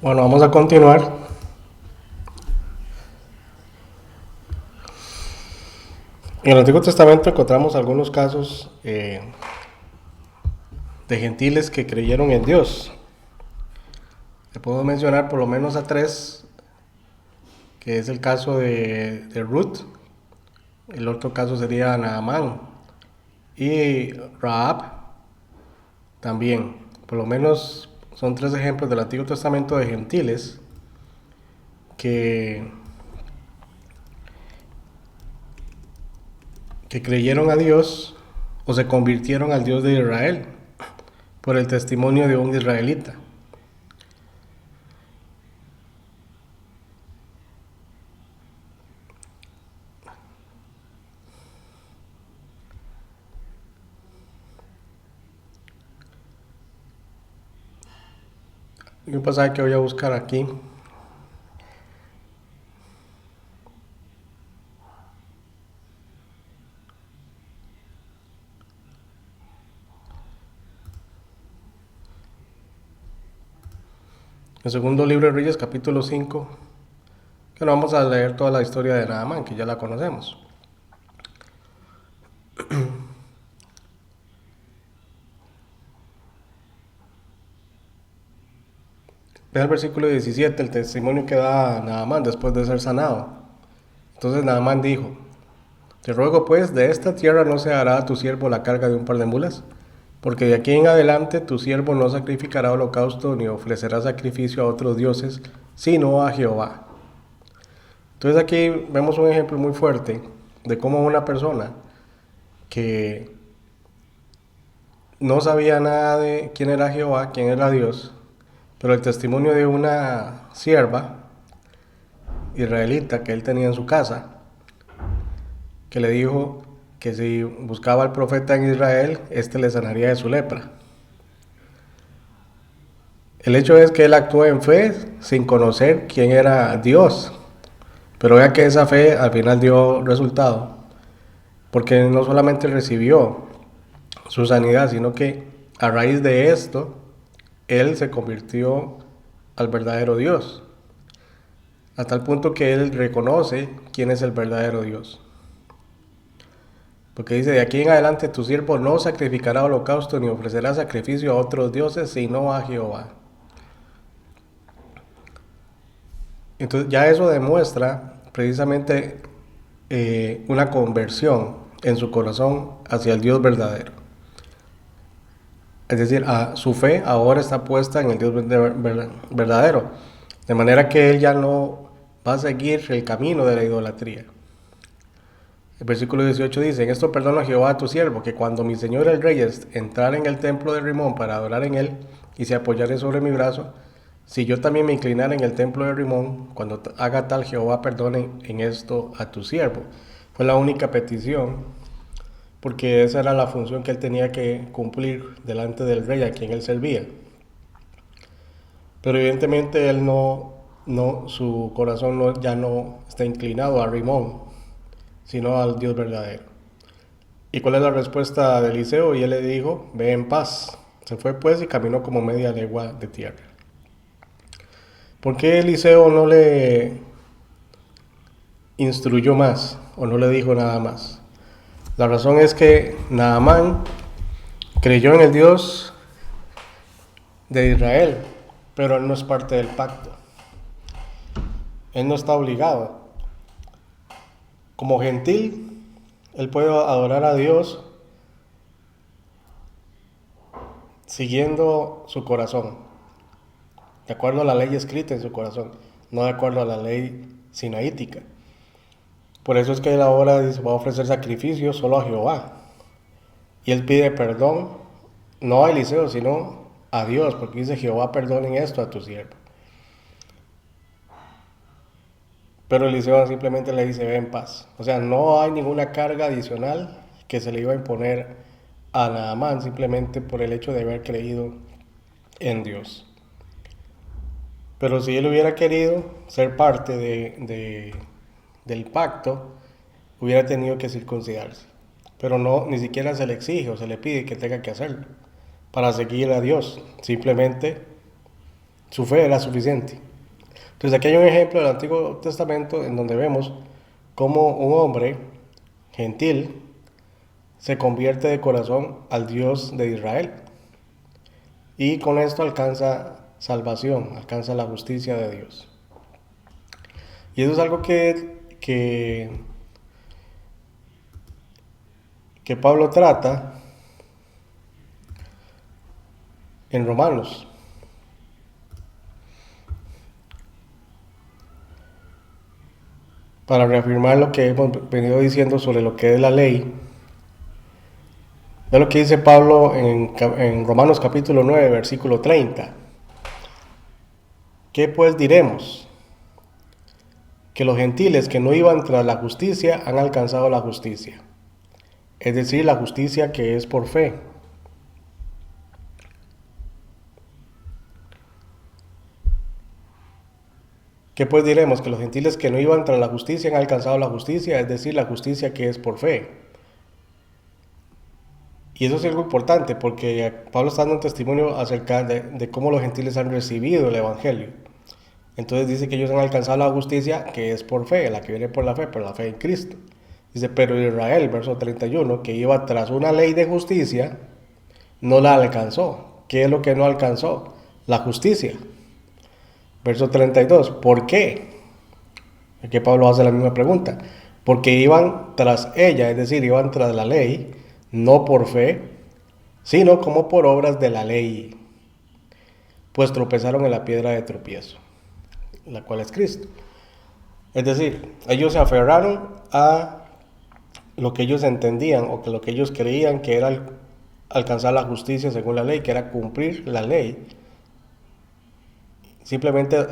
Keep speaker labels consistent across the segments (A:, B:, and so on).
A: Bueno, vamos a continuar. En el Antiguo Testamento encontramos algunos casos de gentiles que creyeron en Dios. Te puedo mencionar por lo menos a tres, que es el caso de Ruth, el otro caso sería Naamán y Rahab también. Por lo menos son tres ejemplos del Antiguo Testamento de gentiles que, que creyeron a Dios o se convirtieron al Dios de Israel por el testimonio de un israelita. Y un pasaje que voy a buscar aquí. El segundo libro de Reyes, capítulo 5, que no vamos a leer toda la historia de Naamán, que ya la conocemos. Ve el versículo 17, el testimonio que da Naamán después de ser sanado. Entonces Naamán dijo: te ruego pues, de esta tierra no se hará a tu siervo la carga de un par de mulas, porque de aquí en adelante tu siervo no sacrificará holocausto ni ofrecerá sacrificio a otros dioses, sino a Jehová. Entonces aquí vemos un ejemplo muy fuerte de cómo una persona que no sabía nada de quién era Jehová, quién era Dios, pero el testimonio de una sierva israelita que él tenía en su casa, que le dijo que si buscaba al profeta en Israel, éste le sanaría de su lepra. El hecho es que él actuó en fe sin conocer quién era Dios, pero vea que esa fe al final dio resultado, porque no solamente recibió su sanidad, sino que a raíz de esto, él se convirtió al verdadero Dios, a tal punto que él reconoce quién es el verdadero Dios. Porque dice: de aquí en adelante tu siervo no sacrificará holocausto ni ofrecerá sacrificio a otros dioses, sino a Jehová. Entonces ya eso demuestra precisamente una conversión en su corazón hacia el Dios verdadero. Es decir, su fe ahora está puesta en el Dios verdadero. De manera que él ya no va a seguir el camino de la idolatría. El versículo 18 dice: en esto perdona Jehová a tu siervo, que cuando mi señor el rey entrara en el templo de Rimón para adorar en él, y se apoyare sobre mi brazo, si yo también me inclinara en el templo de Rimón, cuando haga tal, Jehová perdone en esto a tu siervo. Fue la única petición, porque esa era la función que él tenía que cumplir delante del rey a quien él servía. Pero evidentemente él su corazón ya no está inclinado a Rimón, sino al Dios verdadero. ¿Y cuál es la respuesta de Eliseo? Y él le dijo: ve en paz. Se fue pues y caminó como media legua de tierra. ¿Por qué Eliseo no le instruyó más o no le dijo nada más? La razón es que Naamán creyó en el Dios de Israel, pero él no es parte del pacto. Él no está obligado. Como gentil, él puede adorar a Dios siguiendo su corazón, de acuerdo a la ley escrita en su corazón, no de acuerdo a la ley sinaítica. Por eso es que él ahora dice: va a ofrecer sacrificio solo a Jehová. Y él pide perdón, no a Eliseo, sino a Dios, porque dice: Jehová perdonen esto a tu siervo. Pero Eliseo simplemente le dice: ve en paz. O sea, no hay ninguna carga adicional que se le iba a imponer a Naamán simplemente por el hecho de haber creído en Dios. Pero si él hubiera querido ser parte del pacto, hubiera tenido que circuncidarse. Pero no, ni siquiera se le exige o se le pide que tenga que hacerlo para seguir a Dios. Simplemente Su fe era suficiente. Entonces aquí hay un ejemplo del Antiguo Testamento en donde vemos cómo un hombre gentil se convierte de corazón al Dios de Israel y con esto alcanza salvación, alcanza la justicia de Dios. Y eso es algo que Pablo trata en Romanos. Para reafirmar lo que hemos venido diciendo sobre lo que es la ley. Ve lo que dice Pablo en Romanos capítulo 9, versículo 30. ¿Qué pues diremos? Que los gentiles que no iban tras la justicia han alcanzado la justicia, es decir, la justicia que es por fe. ¿Qué pues diremos? Que los gentiles que no iban tras la justicia han alcanzado la justicia, es decir, la justicia que es por fe. Y eso es algo importante porque Pablo está dando un testimonio acerca de cómo los gentiles han recibido el Evangelio. Entonces dice que ellos han alcanzado la justicia que es por fe, la que viene por la fe en Cristo. Dice, pero Israel, verso 31, que iba tras una ley de justicia, no la alcanzó. ¿Qué es lo que no alcanzó? La justicia. Verso 32, ¿por qué? Aquí Pablo hace la misma pregunta. Porque iban tras ella, es decir, iban tras la ley, no por fe, sino como por obras de la ley, pues tropezaron en la piedra de tropiezo, la cual es Cristo. Es decir, ellos se aferraron a lo que ellos entendían o que lo que ellos creían que era alcanzar la justicia según la ley, que era cumplir la ley, simplemente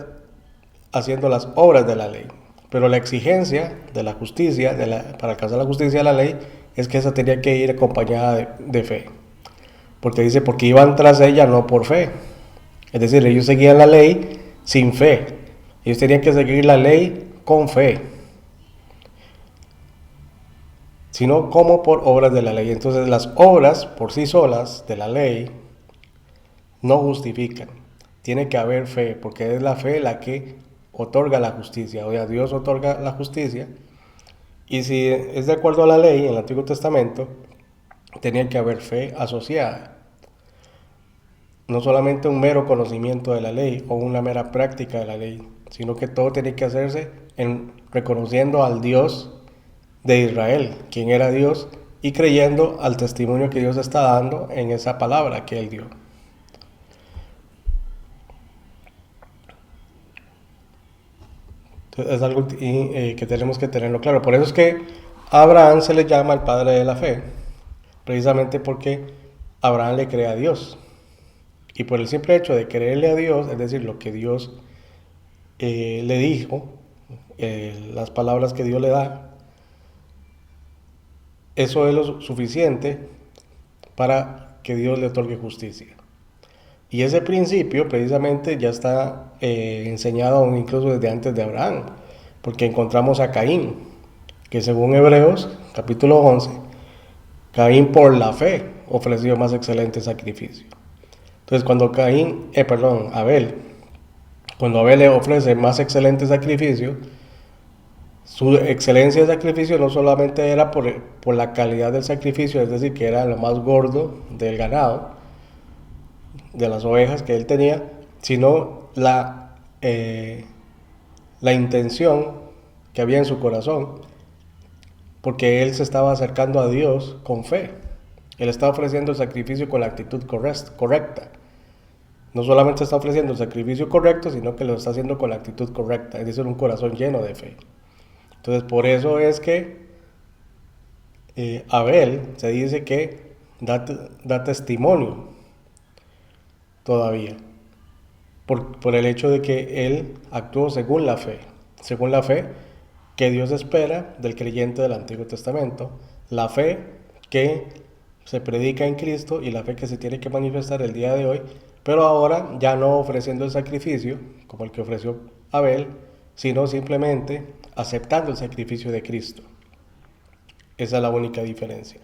A: haciendo las obras de la ley. Pero la exigencia de la justicia, para alcanzar la justicia de la ley, es que esa tenía que ir acompañada de fe. Porque dice, porque iban tras ella no por fe. Es decir, ellos seguían la ley sin fe. Ellos tenían que seguir la ley con fe, sino como por obras de la ley. Entonces las obras por sí solas de la ley no justifican. Tiene que haber fe, porque es la fe la que otorga la justicia. O sea, Dios otorga la justicia. Y si es de acuerdo a la ley en el Antiguo Testamento, tenía que haber fe asociada. No solamente un mero conocimiento de la ley o una mera práctica de la ley, sino que todo tiene que hacerse reconociendo al Dios de Israel, quien era Dios, y creyendo al testimonio que Dios está dando en esa palabra que Él dio. Entonces, es algo que tenemos que tenerlo claro. Por eso es que a Abraham se le llama el padre de la fe, precisamente porque Abraham le cree a Dios. Y por el simple hecho de creerle a Dios, es decir, lo que Dios le dijo, las palabras que Dios le da, eso es lo suficiente para que Dios le otorgue justicia. Y ese principio precisamente ya está enseñado incluso desde antes de Abraham, porque encontramos a Caín, que según Hebreos capítulo 11, Caín por la fe ofreció más excelente sacrificio. Entonces Abel, cuando Abel le ofrece más excelente sacrificio, su excelencia de sacrificio no solamente era por la calidad del sacrificio, es decir, que era lo más gordo del ganado, de las ovejas que él tenía, sino la intención que había en su corazón, porque él se estaba acercando a Dios con fe. Él está ofreciendo el sacrificio con la actitud correcta. No solamente está ofreciendo el sacrificio correcto, sino que lo está haciendo con la actitud correcta, es decir, un corazón lleno de fe. Entonces, por eso es que Abel se dice que da testimonio todavía, por el hecho de que él actuó según la fe que Dios espera del creyente del Antiguo Testamento, la fe que se predica en Cristo y la fe que se tiene que manifestar el día de hoy, pero ahora ya no ofreciendo el sacrificio como el que ofreció Abel, sino simplemente aceptando el sacrificio de Cristo. Esa es la única diferencia.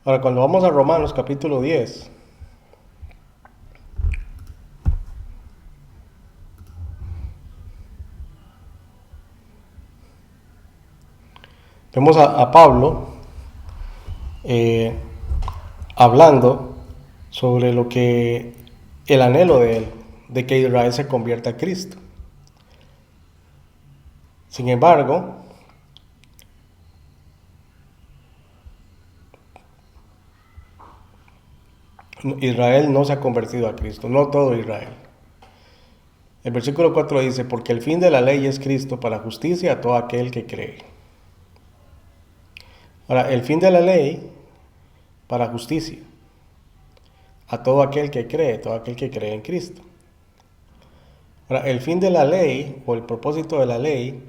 A: Ahora, cuando vamos a Romanos capítulo 10, vemos a Pablo eh, hablando sobre lo que el anhelo de él, de que Israel se convierta a Cristo. Sin embargo, Israel no se ha convertido a Cristo, no todo Israel. El versículo 4 dice, porque el fin de la ley es Cristo para justicia a todo aquel que cree. Ahora, el fin de la ley para justicia a todo aquel que cree en Cristo. Ahora, el fin de la ley, o el propósito de la ley,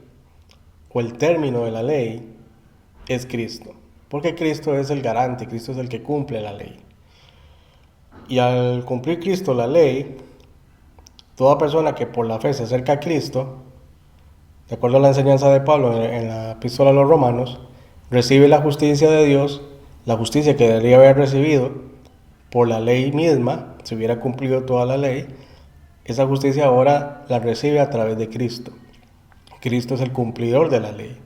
A: o el término de la ley, es Cristo. Porque Cristo es el garante, Cristo es el que cumple la ley. Y al cumplir Cristo la ley, toda persona que por la fe se acerca a Cristo, de acuerdo a la enseñanza de Pablo en la epístola a los Romanos, recibe la justicia de Dios, la justicia que debería haber recibido por la ley misma, si hubiera cumplido toda la ley. Esa justicia ahora la recibe a través de Cristo. Cristo es el cumplidor de la ley.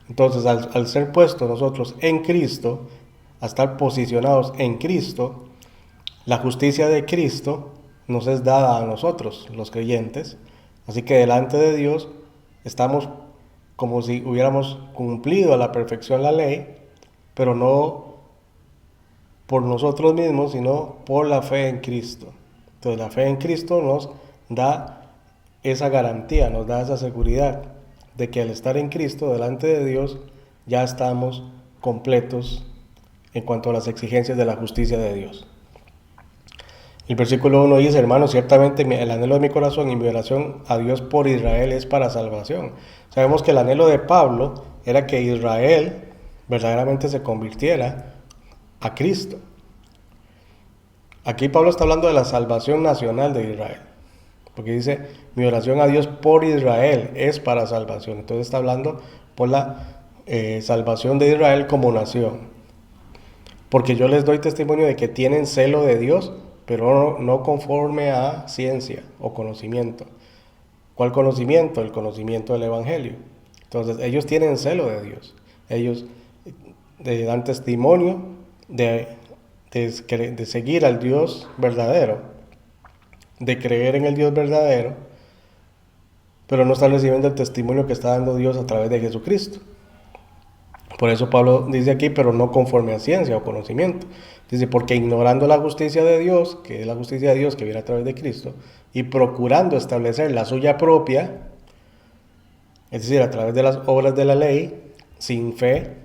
A: Entonces, al ser puestos nosotros en Cristo, a estar posicionados en Cristo, la justicia de Cristo nos es dada a nosotros, los creyentes. Así que delante de Dios estamos como si hubiéramos cumplido a la perfección la ley, pero no por nosotros mismos, sino por la fe en Cristo. Entonces la fe en Cristo nos da esa garantía, nos da esa seguridad de que al estar en Cristo delante de Dios ya estamos completos en cuanto a las exigencias de la justicia de Dios. El versículo 1 dice, hermanos, ciertamente el anhelo de mi corazón y mi oración a Dios por Israel es para salvación. Sabemos que el anhelo de Pablo era que Israel verdaderamente se convirtiera a Cristo. Aquí Pablo está hablando de la salvación nacional de Israel, porque dice, mi oración a Dios por Israel es para salvación. Entonces está hablando por la salvación de Israel como nación. Porque yo les doy testimonio de que tienen celo de Dios, pero no conforme a ciencia o conocimiento. ¿Cuál conocimiento? El conocimiento del Evangelio. Entonces ellos tienen celo de Dios. Ellos dan testimonio de seguir al Dios verdadero, de creer en el Dios verdadero, pero no están recibiendo el testimonio que está dando Dios a través de Jesucristo. Por eso Pablo dice aquí, pero no conforme a ciencia o conocimiento. Dice, porque ignorando la justicia de Dios, que es la justicia de Dios que viene a través de Cristo, y procurando establecer la suya propia, es decir, a través de las obras de la ley, sin fe,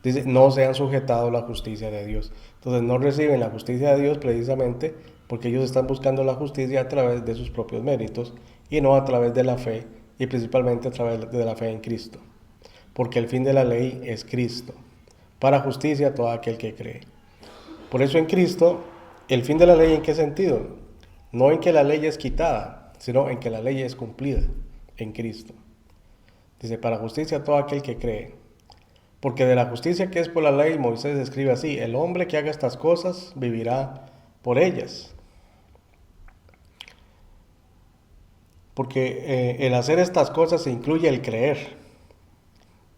A: dice, no se han sujetado a la justicia de Dios. Entonces no reciben la justicia de Dios precisamente porque ellos están buscando la justicia a través de sus propios méritos y no a través de la fe, y principalmente a través de la fe en Cristo. Porque el fin de la ley es Cristo, para justicia a todo aquel que cree. Por eso en Cristo, el fin de la ley, ¿en qué sentido? No en que la ley es quitada, sino en que la ley es cumplida en Cristo. Dice, para justicia a todo aquel que cree. Porque de la justicia que es por la ley, Moisés escribe así, el hombre que haga estas cosas vivirá por ellas. Porque el hacer estas cosas incluye el creer.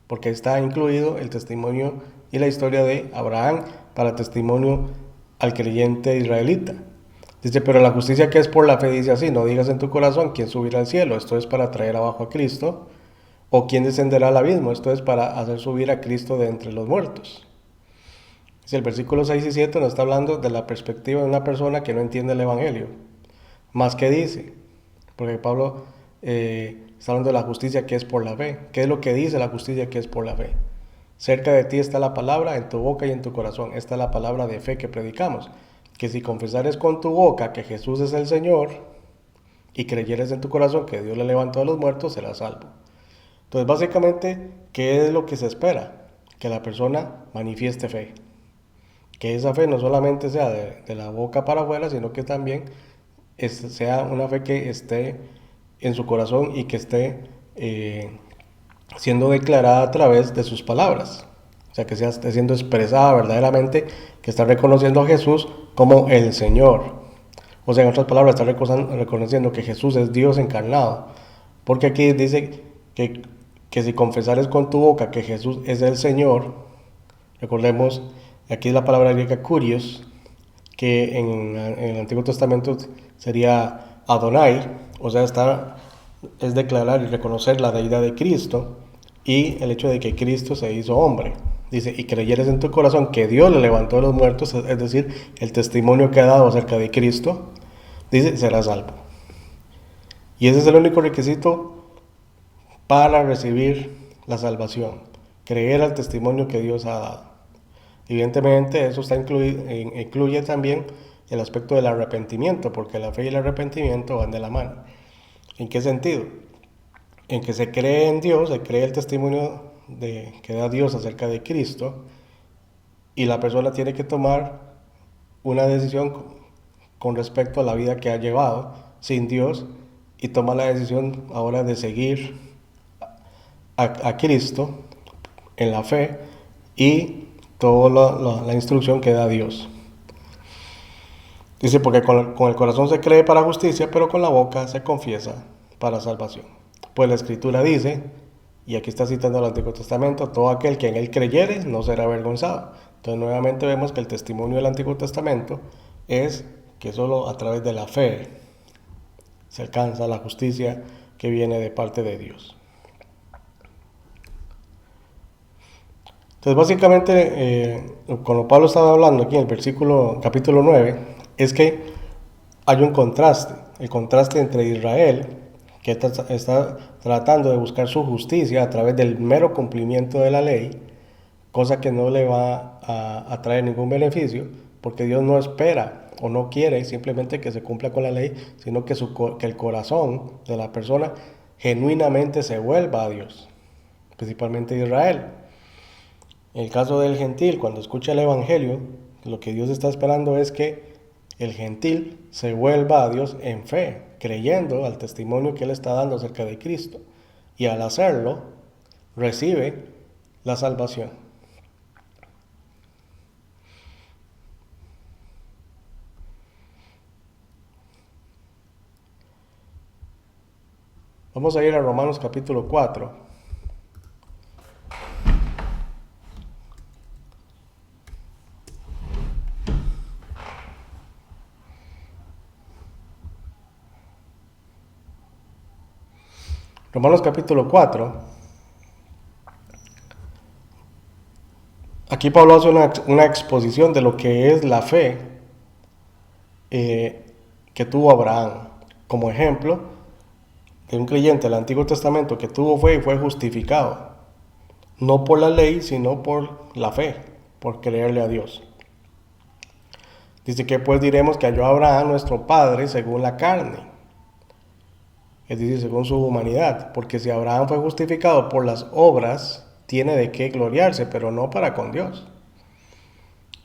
A: Porque está incluido el testimonio y la historia de Abraham para testimonio al creyente israelita. Dice, pero la justicia que es por la fe dice así, no digas en tu corazón quién subirá al cielo, esto es para traer abajo a Cristo, o quién descenderá al abismo, esto es para hacer subir a Cristo de entre los muertos. Dice, el versículo 6 y 7 nos está hablando de la perspectiva de una persona que no entiende el Evangelio. Más que dice, porque Pablo está hablando de la justicia que es por la fe. ¿Qué es lo que dice la justicia que es por la fe? Cerca de ti está la palabra, en tu boca y en tu corazón. Esta es la palabra de fe que predicamos. Que si confesares con tu boca que Jesús es el Señor y creyeres en tu corazón que Dios le levantó a los muertos, serás salvo. Entonces, básicamente, ¿qué es lo que se espera? Que la persona manifieste fe. Que esa fe no solamente sea de la boca para afuera, sino que también sea una fe que esté en su corazón y que esté siendo declarada a través de sus palabras. sea, que sea esté siendo expresada verdaderamente, que está reconociendo a Jesús como el Señor. O sea, en otras palabras, está reconociendo que Jesús es Dios encarnado. Porque aquí dice que si confesares con tu boca que Jesús es el Señor, recordemos, aquí es la palabra griega kurios, que en el Antiguo Testamento sería Adonai, o sea, es declarar y reconocer la deidad de Cristo y el hecho de que Cristo se hizo hombre. Dice, y creyeres en tu corazón que Dios le levantó de los muertos, es decir, el testimonio que ha dado acerca de Cristo, dice, serás salvo. Y ese es el único requisito para recibir la salvación, creer al testimonio que Dios ha dado. Evidentemente eso incluye también el aspecto del arrepentimiento, porque la fe y el arrepentimiento van de la mano. ¿En qué sentido? En que se cree en Dios, se cree el testimonio que da Dios acerca de Cristo, y la persona tiene que tomar una decisión con respecto a la vida que ha llevado sin Dios, y toma la decisión ahora de seguir a Cristo en la fe y toda la instrucción que da Dios. Dice, porque con el corazón se cree para justicia, pero con la boca se confiesa para salvación. Pues la Escritura dice, y aquí está citando el Antiguo Testamento, todo aquel que en él creyere no será avergonzado. Entonces nuevamente vemos que el testimonio del Antiguo Testamento es que solo a través de la fe se alcanza la justicia que viene de parte de Dios. Entonces básicamente, con lo Pablo estaba hablando aquí en el capítulo 9, es que hay un contraste, el contraste entre Israel, que está tratando de buscar su justicia a través del mero cumplimiento de la ley, cosa que no le va a traer ningún beneficio, porque Dios no espera o no quiere simplemente que se cumpla con la ley, sino que el corazón de la persona genuinamente se vuelva a Dios, principalmente Israel. En el caso del gentil, cuando escucha el Evangelio, lo que Dios está esperando es que el gentil se vuelva a Dios en fe, creyendo al testimonio que Él está dando acerca de Cristo. Y al hacerlo, recibe la salvación. Vamos a ir a Romanos capítulo 4. Romanos capítulo 4. Aquí Pablo hace una exposición de lo que es la fe que tuvo Abraham. Como ejemplo de un creyente del Antiguo Testamento que tuvo fe y fue justificado. No por la ley, sino por la fe, por creerle a Dios. Dice que pues diremos que halló a Abraham nuestro padre según la carne. Es decir, según su humanidad, porque si Abraham fue justificado por las obras, tiene de qué gloriarse, pero no para con Dios.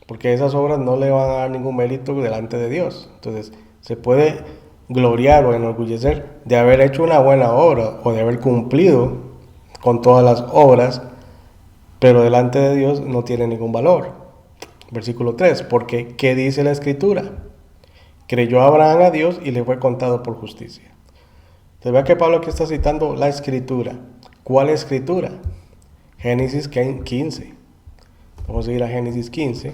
A: Porque esas obras no le van a dar ningún mérito delante de Dios. Entonces, se puede gloriar o enorgullecer de haber hecho una buena obra o de haber cumplido con todas las obras, pero delante de Dios no tiene ningún valor. Versículo 3, porque ¿qué dice la Escritura? Creyó Abraham a Dios y le fue contado por justicia. Entonces vea que Pablo aquí está citando la Escritura. ¿Cuál Escritura? Génesis 15. Vamos a ir a Génesis 15.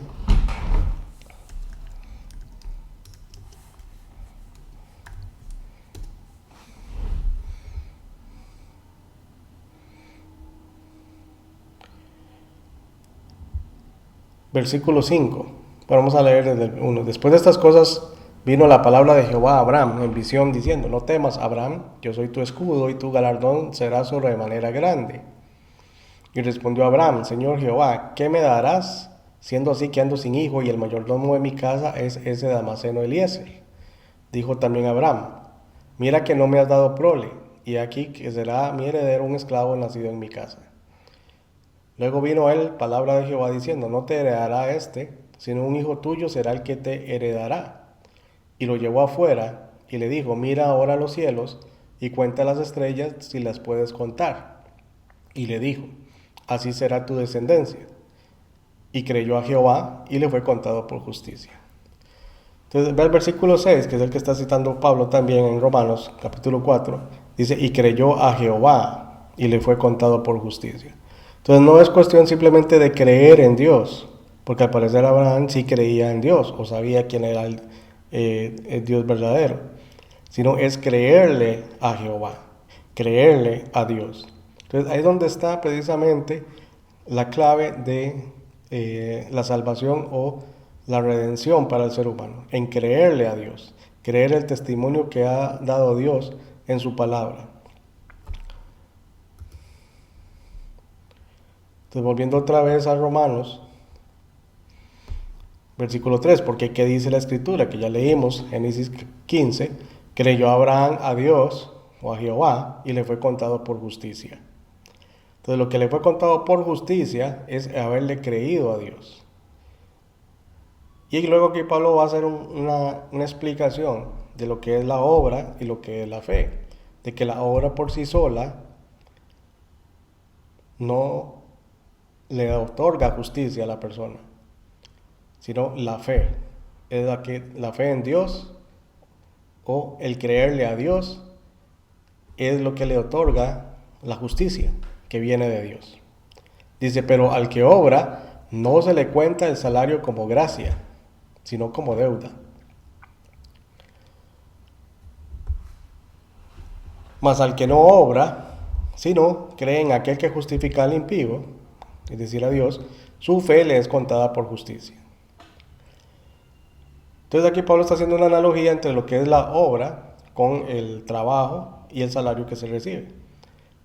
A: Versículo 5. Vamos a leer desde el 1. Después de estas cosas vino la palabra de Jehová a Abraham en visión diciendo, no temas, Abraham, yo soy tu escudo y tu galardón será sobremanera grande. Y respondió Abraham, Señor Jehová, ¿qué me darás? Siendo así que ando sin hijo y el mayordomo de mi casa es ese Damaseno Eliezer. Dijo también Abraham, mira que no me has dado prole, y aquí que será mi heredero un esclavo nacido en mi casa. Luego vino a él palabra de Jehová diciendo, no te heredará sino un hijo tuyo será el que te heredará. Y lo llevó afuera y le dijo, mira ahora los cielos y cuenta las estrellas si las puedes contar. Y le dijo, así será tu descendencia. y creyó a Jehová y le fue contado por justicia. Entonces ve el versículo 6, que es el que está citando Pablo también en Romanos capítulo 4, dice, y creyó a Jehová y le fue contado por justicia. Entonces no es cuestión simplemente de creer en Dios, porque al parecer Abraham sí creía en Dios o sabía quién era el Dios verdadero, sino es creerle a Jehová, creerle a Dios. Entonces ahí es donde está precisamente la clave de la salvación o la redención para el ser humano, en creerle a Dios, creer el testimonio que ha dado Dios en su palabra. Entonces, volviendo otra vez a Romanos, versículo 3, porque ¿qué dice la escritura? Que ya leímos, Génesis 15, creyó Abraham a Dios o a Jehová y le fue contado por justicia. Entonces, lo que le fue contado por justicia es haberle creído a Dios. Y luego aquí Pablo va a hacer una explicación de lo que es la obra y lo que es la fe. De que la obra por sí sola no le otorga justicia a la persona, sino la fe. Es la fe en Dios o el creerle a Dios es lo que le otorga la justicia que viene de Dios. Dice, pero al que obra no se le cuenta el salario como gracia, sino como deuda. Mas al que no obra, sino cree en aquel que justifica al impío, es decir, a Dios, su fe le es contada por justicia. Entonces aquí Pablo está haciendo una analogía entre lo que es la obra con el trabajo y el salario que se recibe.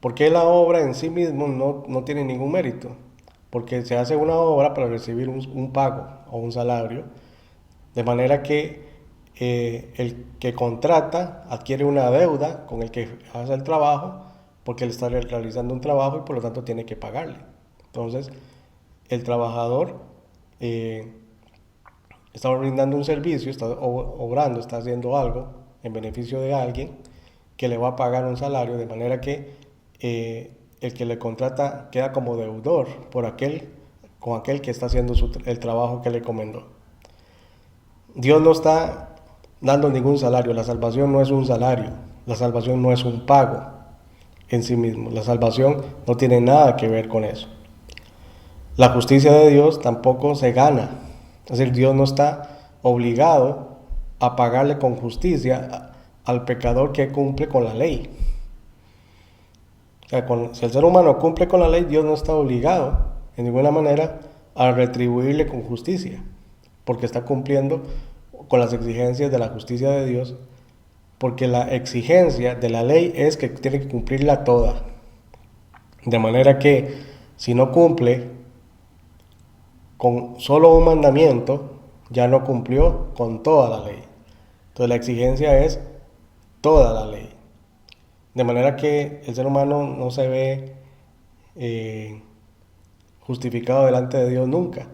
A: Porque la obra en sí mismo no tiene ningún mérito, porque se hace una obra para recibir un pago o un salario, de manera que el que contrata adquiere una deuda con el que hace el trabajo, porque él está realizando un trabajo y por lo tanto tiene que pagarle. Entonces, el trabajador está brindando un servicio, está obrando, está haciendo algo en beneficio de alguien que le va a pagar un salario, de manera que el que le contrata queda como deudor con aquel que está haciendo el trabajo que le encomendó. Dios no está dando ningún salario, la salvación no es un salario, la salvación no es un pago en sí mismo, la salvación no tiene nada que ver con eso. La justicia de Dios tampoco se gana, es decir, Dios no está obligado a pagarle con justicia al pecador que cumple con la ley. O sea, si el ser humano cumple con la ley, Dios no está obligado en ninguna manera a retribuirle con justicia, porque está cumpliendo con las exigencias de la justicia de Dios, porque la exigencia de la ley es que tiene que cumplirla toda. De manera que si no cumple con solo un mandamiento, ya no cumplió con toda la ley. Entonces la exigencia es toda la ley. De manera que el ser humano no se ve justificado delante de Dios nunca,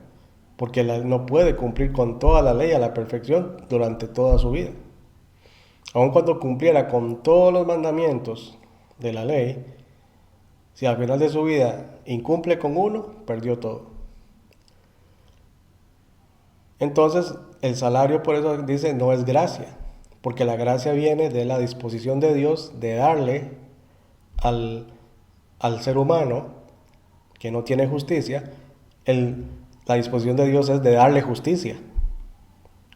A: porque no puede cumplir con toda la ley a la perfección durante toda su vida. Aun cuando cumpliera con todos los mandamientos de la ley, si al final de su vida incumple con uno, perdió todo. Entonces, el salario, por eso dice, no es gracia, porque la gracia viene de la disposición de Dios de darle al ser humano que no tiene justicia, la disposición de Dios es de darle justicia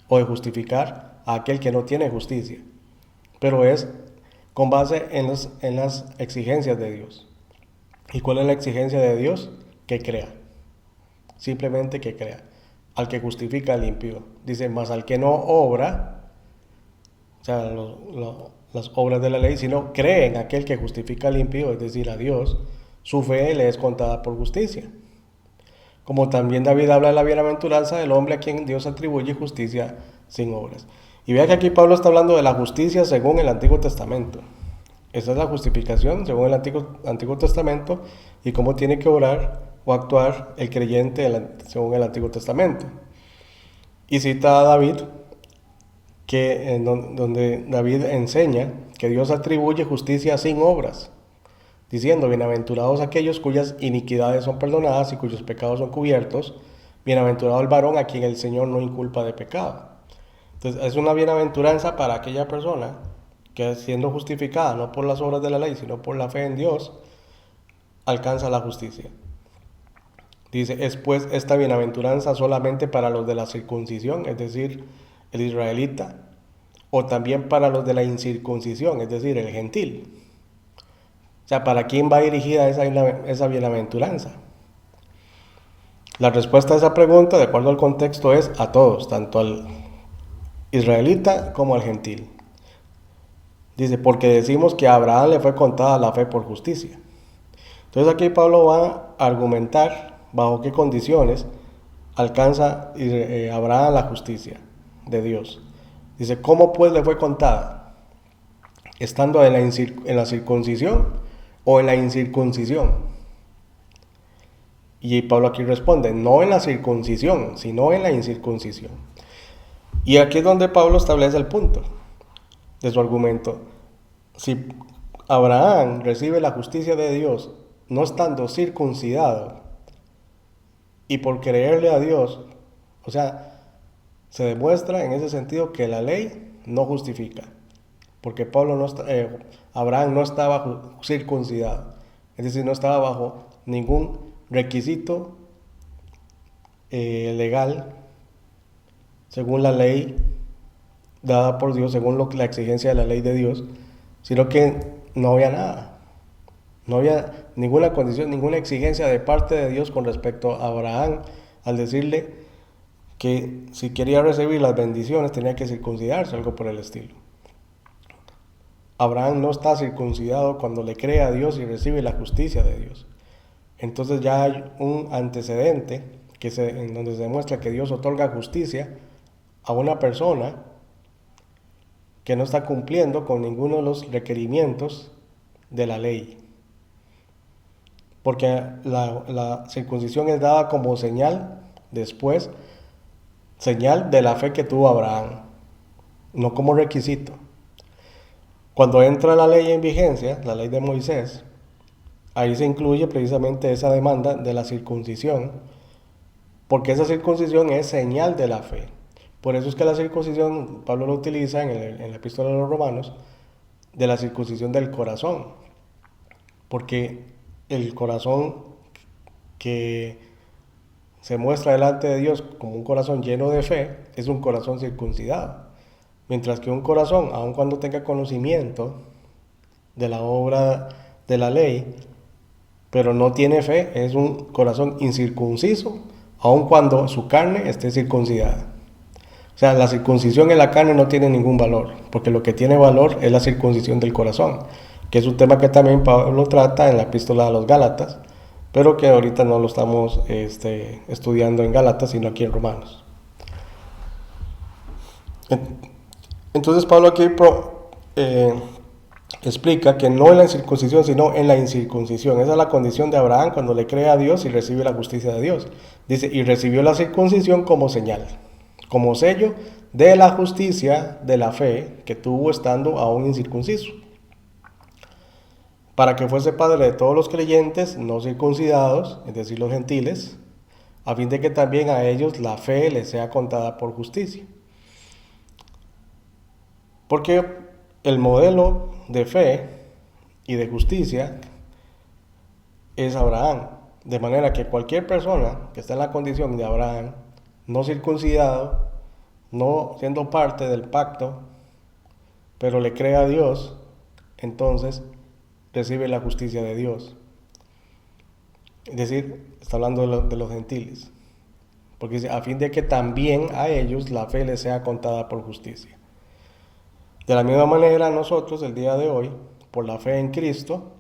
A: o de justificar a aquel que no tiene justicia, pero es con base en las exigencias de Dios. ¿Y cuál es la exigencia de Dios? Que crea, simplemente que crea. Al que justifica al impío, dice, más al que no obra, o sea, las obras de la ley, sino cree en aquel que justifica al impío, es decir, a Dios, su fe le es contada por justicia. Como también David habla de la bienaventuranza del hombre a quien Dios atribuye justicia sin obras. Y vea que aquí Pablo está hablando de la justicia según el Antiguo Testamento. Esa es la justificación según el Antiguo Testamento y cómo tiene que orar o actuar el creyente según el Antiguo Testamento. Y cita a David, donde David enseña que Dios atribuye justicia sin obras, diciendo, bienaventurados aquellos cuyas iniquidades son perdonadas y cuyos pecados son cubiertos, Bienaventurado el varón a quien el Señor no inculpa de pecado. Entonces es una bienaventuranza para aquella persona que, siendo justificada no por las obras de la ley, sino por la fe en Dios, alcanza la justicia. Dice, es pues esta bienaventuranza solamente para los de la circuncisión, es decir, el israelita, o también para los de la incircuncisión, es decir, el gentil. O sea, ¿para quién va dirigida esa bienaventuranza? La respuesta a esa pregunta, de acuerdo al contexto, es a todos, tanto al israelita como al gentil. Dice, porque decimos que a Abraham le fue contada la fe por justicia. Entonces aquí Pablo va a argumentar bajo qué condiciones alcanza Abraham la justicia de Dios. Dice, ¿cómo pues le fue contada? ¿Estando en la circuncisión o en la incircuncisión? Y Pablo aquí responde, no en la circuncisión, sino en la incircuncisión. Y aquí es donde Pablo establece el punto de su argumento. Si Abraham recibe la justicia de Dios no estando circuncidado y por creerle a Dios, o sea, se demuestra en ese sentido que la ley no justifica, porque Abraham no estaba circuncidado, es decir, no estaba bajo ningún requisito legal según la ley dada por Dios, según la exigencia de la ley de Dios, sino que no había nada, no había ninguna condición, ninguna exigencia de parte de Dios con respecto a Abraham al decirle que si quería recibir las bendiciones tenía que circuncidarse, algo por el estilo. Abraham no está circuncidado cuando le cree a Dios y recibe la justicia de Dios. Entonces ya hay un antecedente en donde se demuestra que Dios otorga justicia a una persona que no está cumpliendo con ninguno de los requerimientos de la ley. Porque la circuncisión es dada como señal después, señal de la fe que tuvo Abraham, no como requisito. Cuando entra la ley en vigencia, la ley de Moisés, ahí se incluye precisamente esa demanda de la circuncisión, porque esa circuncisión es señal de la fe. Por eso es que la circuncisión, Pablo lo utiliza en la epístola de los Romanos, de la circuncisión del corazón, porque el corazón que se muestra delante de Dios como un corazón lleno de fe es un corazón circuncidado, mientras que un corazón, aun cuando tenga conocimiento de la obra de la ley, pero no tiene fe, es un corazón incircunciso, aun cuando su carne esté circuncidada. O sea, la circuncisión en la carne no tiene ningún valor, porque lo que tiene valor es la circuncisión del corazón, que es un tema que también Pablo trata en la epístola a los Gálatas, pero que ahorita no lo estamos estudiando en Gálatas, sino aquí en Romanos. Entonces Pablo aquí explica que no en la circuncisión, sino en la incircuncisión. Esa es la condición de Abraham cuando le cree a Dios y recibe la justicia de Dios. Dice, y recibió la circuncisión como señal, como sello de la justicia de la fe que tuvo estando aún incircunciso, para que fuese padre de todos los creyentes no circuncidados, es decir, los gentiles, a fin de que también a ellos la fe les sea contada por justicia. Porque el modelo de fe y de justicia es Abraham, de manera que cualquier persona que está en la condición de Abraham, no circuncidado, no siendo parte del pacto, pero le cree a Dios, entonces recibe la justicia de Dios. Es decir, está hablando de los gentiles, porque dice, a fin de que también a ellos la fe les sea contada por justicia. De la misma manera, nosotros el día de hoy, por la fe en Cristo,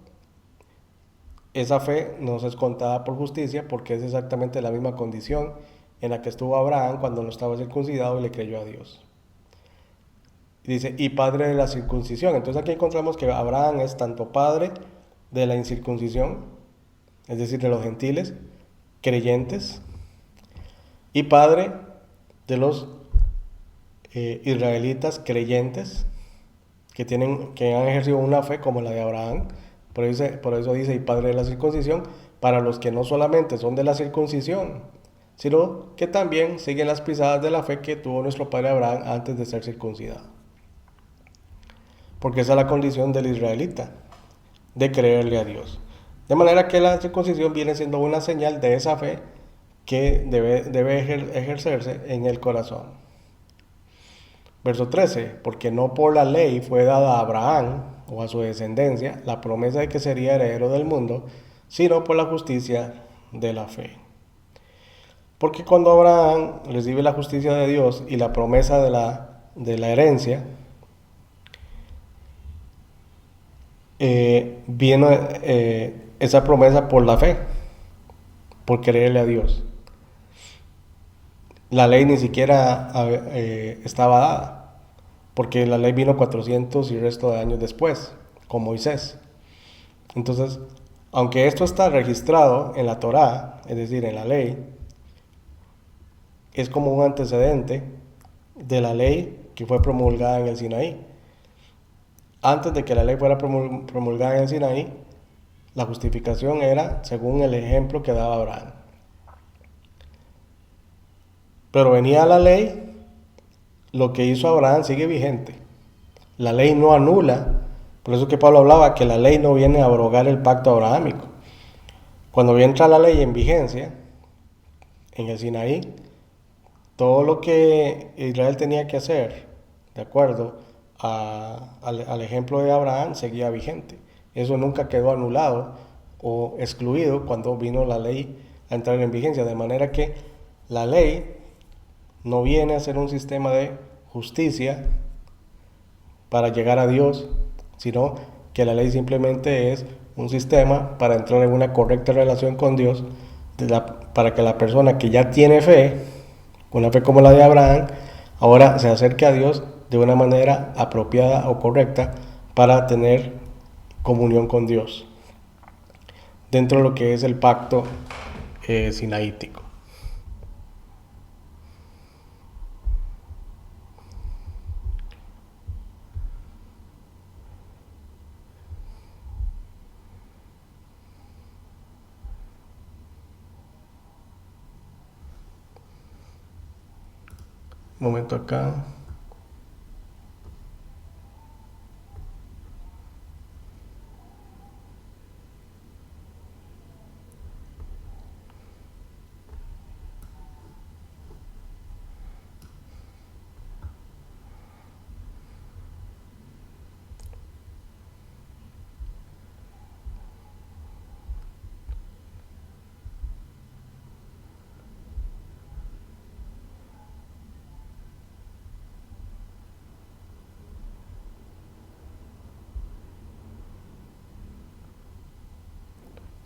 A: esa fe nos es contada por justicia porque es exactamente la misma condición en la que estuvo Abraham cuando no estaba circuncidado y le creyó a Dios. Dice, y padre de la circuncisión. Entonces aquí encontramos que Abraham es tanto padre de la incircuncisión, es decir, de los gentiles, creyentes, y padre de los israelitas creyentes, que han ejercido una fe como la de Abraham. Por eso dice, y padre de la circuncisión, para los que no solamente son de la circuncisión, sino que también siguen las pisadas de la fe que tuvo nuestro padre Abraham antes de ser circuncidado. Porque esa es la condición del israelita, de creerle a Dios. De manera que la circuncisión viene siendo una señal de esa fe que debe ejercerse en el corazón. Verso 13, porque no por la ley fue dada a Abraham o a su descendencia la promesa de que sería heredero del mundo, sino por la justicia de la fe. Porque cuando Abraham recibe la justicia de Dios y la promesa de la herencia, viene esa promesa por la fe, por creerle a Dios. La ley ni siquiera estaba dada, porque la ley vino 400 y resto de años después, con Moisés. Entonces, aunque esto está registrado en la Torá, es decir, en la ley, es como un antecedente de la ley que fue promulgada en el Sinaí. Antes de que la ley fuera promulgada en el Sinaí, la justificación era según el ejemplo que daba Abraham. Pero venía la ley, lo que hizo Abraham sigue vigente. La ley no anula, por eso que Pablo hablaba que la ley no viene a abrogar el pacto abrahámico. Cuando entra la ley en vigencia, en el Sinaí, todo lo que Israel tenía que hacer, de acuerdo al ejemplo de Abraham, seguía vigente. Eso nunca quedó anulado o excluido cuando vino la ley a entrar en vigencia. De manera que la ley no viene a ser un sistema de justicia para llegar a Dios, sino que la ley simplemente es un sistema para entrar en una correcta relación con Dios, para que la persona que ya tiene fe, una fe como la de Abraham, ahora se acerque a Dios de una manera apropiada o correcta para tener comunión con Dios, dentro de lo que es el pacto sinaítico. Un momento acá.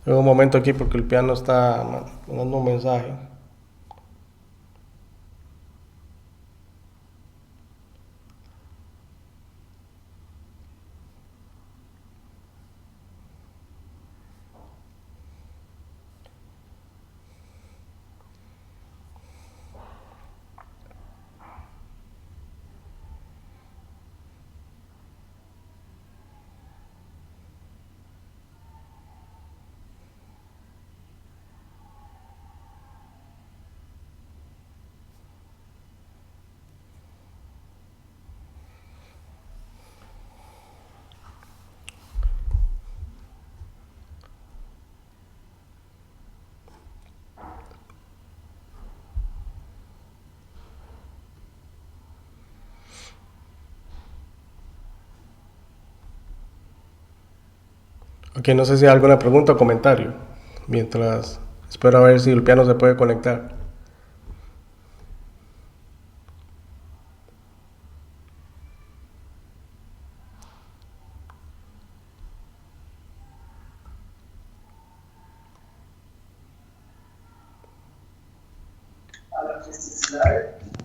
A: Un momento aquí porque el piano está mandando un mensaje. Ok, no sé si hay alguna pregunta o comentario. Mientras espero a ver si el piano se puede conectar.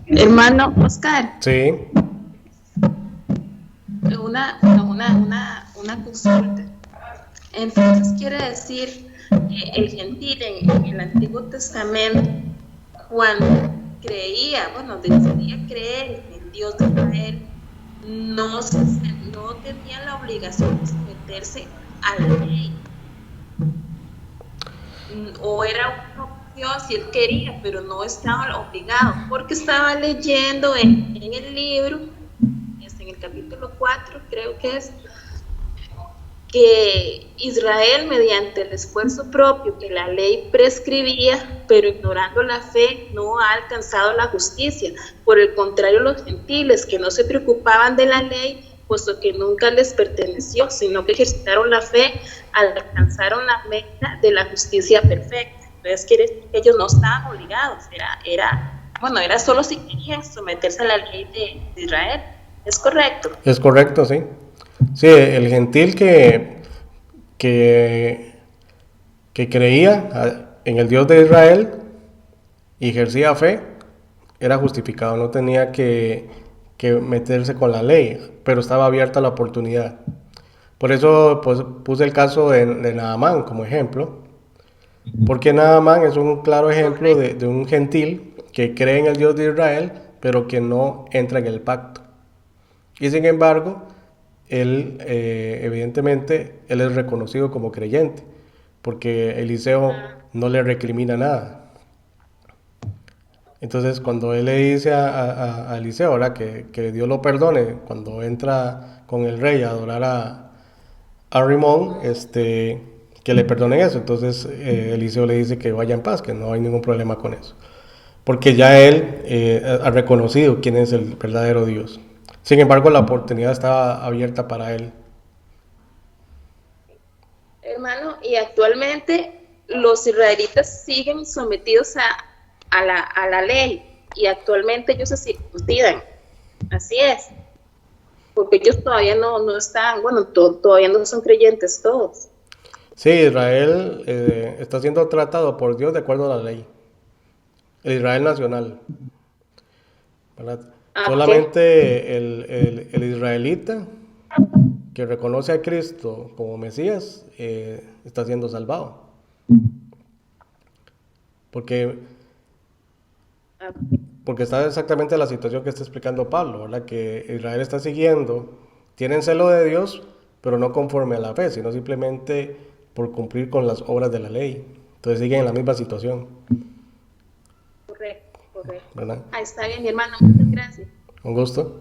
B: Hermano Oscar,
A: Sí.
B: una consulta. Entonces quiere decir que el gentil en el Antiguo Testamento, cuando creía, bueno, decidía creer en el Dios de Israel, no tenía la obligación de someterse a la ley. O era Dios y él quería, pero no estaba obligado, porque estaba leyendo en el libro, en el capítulo 4, creo que es, que Israel, mediante el esfuerzo propio que la ley prescribía, pero ignorando la fe, no ha alcanzado la justicia. Por el contrario, los gentiles que no se preocupaban de la ley, puesto que nunca les perteneció, sino que ejercitaron la fe, alcanzaron la meta de la justicia perfecta. Entonces quiere decir que ellos no estaban obligados, era solo si querían someterse a la ley de Israel. ¿Es correcto?
A: Es correcto, sí. Sí, el gentil que, que creía en el Dios de Israel y ejercía fe, era justificado, no tenía que meterse con la ley, pero estaba abierta la oportunidad. Por eso pues, puse el caso de Naamán como ejemplo, porque Naamán es un claro ejemplo de un gentil que cree en el Dios de Israel, pero que no entra en el pacto. Y sin embargo, él, evidentemente, él es reconocido como creyente, porque Eliseo no le recrimina nada. Entonces, cuando él le dice a Eliseo, ¿verdad? Que Dios lo perdone, cuando entra con el rey a adorar a Rimón, que le perdonen eso. Entonces, Eliseo le dice que vaya en paz, que no hay ningún problema con eso. Porque ya él ha reconocido quién es el verdadero Dios. Sin embargo, la oportunidad estaba abierta para él.
B: Hermano, y actualmente los israelitas siguen sometidos a la ley y actualmente ellos se circuncidan. Así es, porque ellos todavía no están, bueno, todavía no son creyentes todos.
A: Sí, Israel está siendo tratado por Dios de acuerdo a la ley. El Israel nacional, ¿verdad?
B: Ah, ok,
A: Solamente el israelita que reconoce a Cristo como Mesías está siendo salvado. Porque, porque está exactamente la situación que está explicando Pablo, ¿verdad? Que Israel está siguiendo, tienen celo de Dios, pero no conforme a la fe, sino simplemente por cumplir con las obras de la ley. Entonces siguen en la misma situación,
B: correcto, correcto.
A: ¿verdad?
B: Ah, está bien, mi hermano, muchas gracias.
A: Un gusto.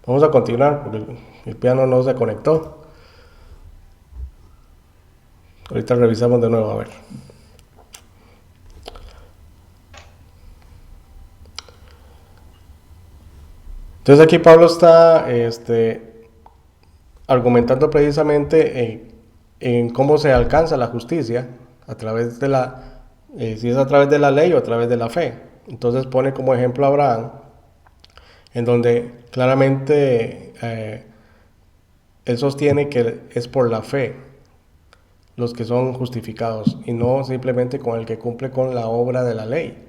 A: Vamos a continuar, porque el piano no se conectó. Ahorita revisamos de nuevo, a ver. Entonces aquí Pablo está argumentando precisamente en cómo se alcanza la justicia a través de si es a través de la ley o a través de la fe. Entonces pone como ejemplo a Abraham, en donde claramente él sostiene que es por la fe los que son justificados y no simplemente con el que cumple con la obra de la ley.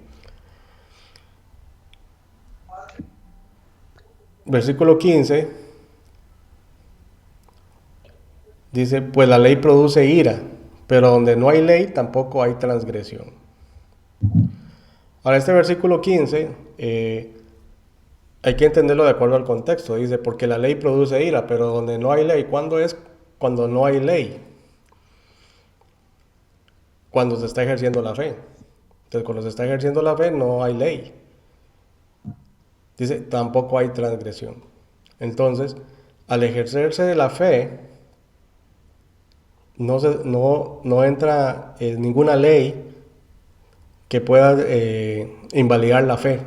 A: Versículo 15 dice, pues la ley produce ira, pero donde no hay ley tampoco hay transgresión. Ahora este versículo 15 hay que entenderlo de acuerdo al contexto. Dice, porque la ley produce ira, pero donde no hay ley, ¿cuándo es cuando no hay ley? Cuando se está ejerciendo la fe. Entonces, cuando se está ejerciendo la fe, no hay ley. Dice, tampoco hay transgresión. Entonces, al ejercerse de la fe, no entra ninguna ley que pueda invalidar la fe.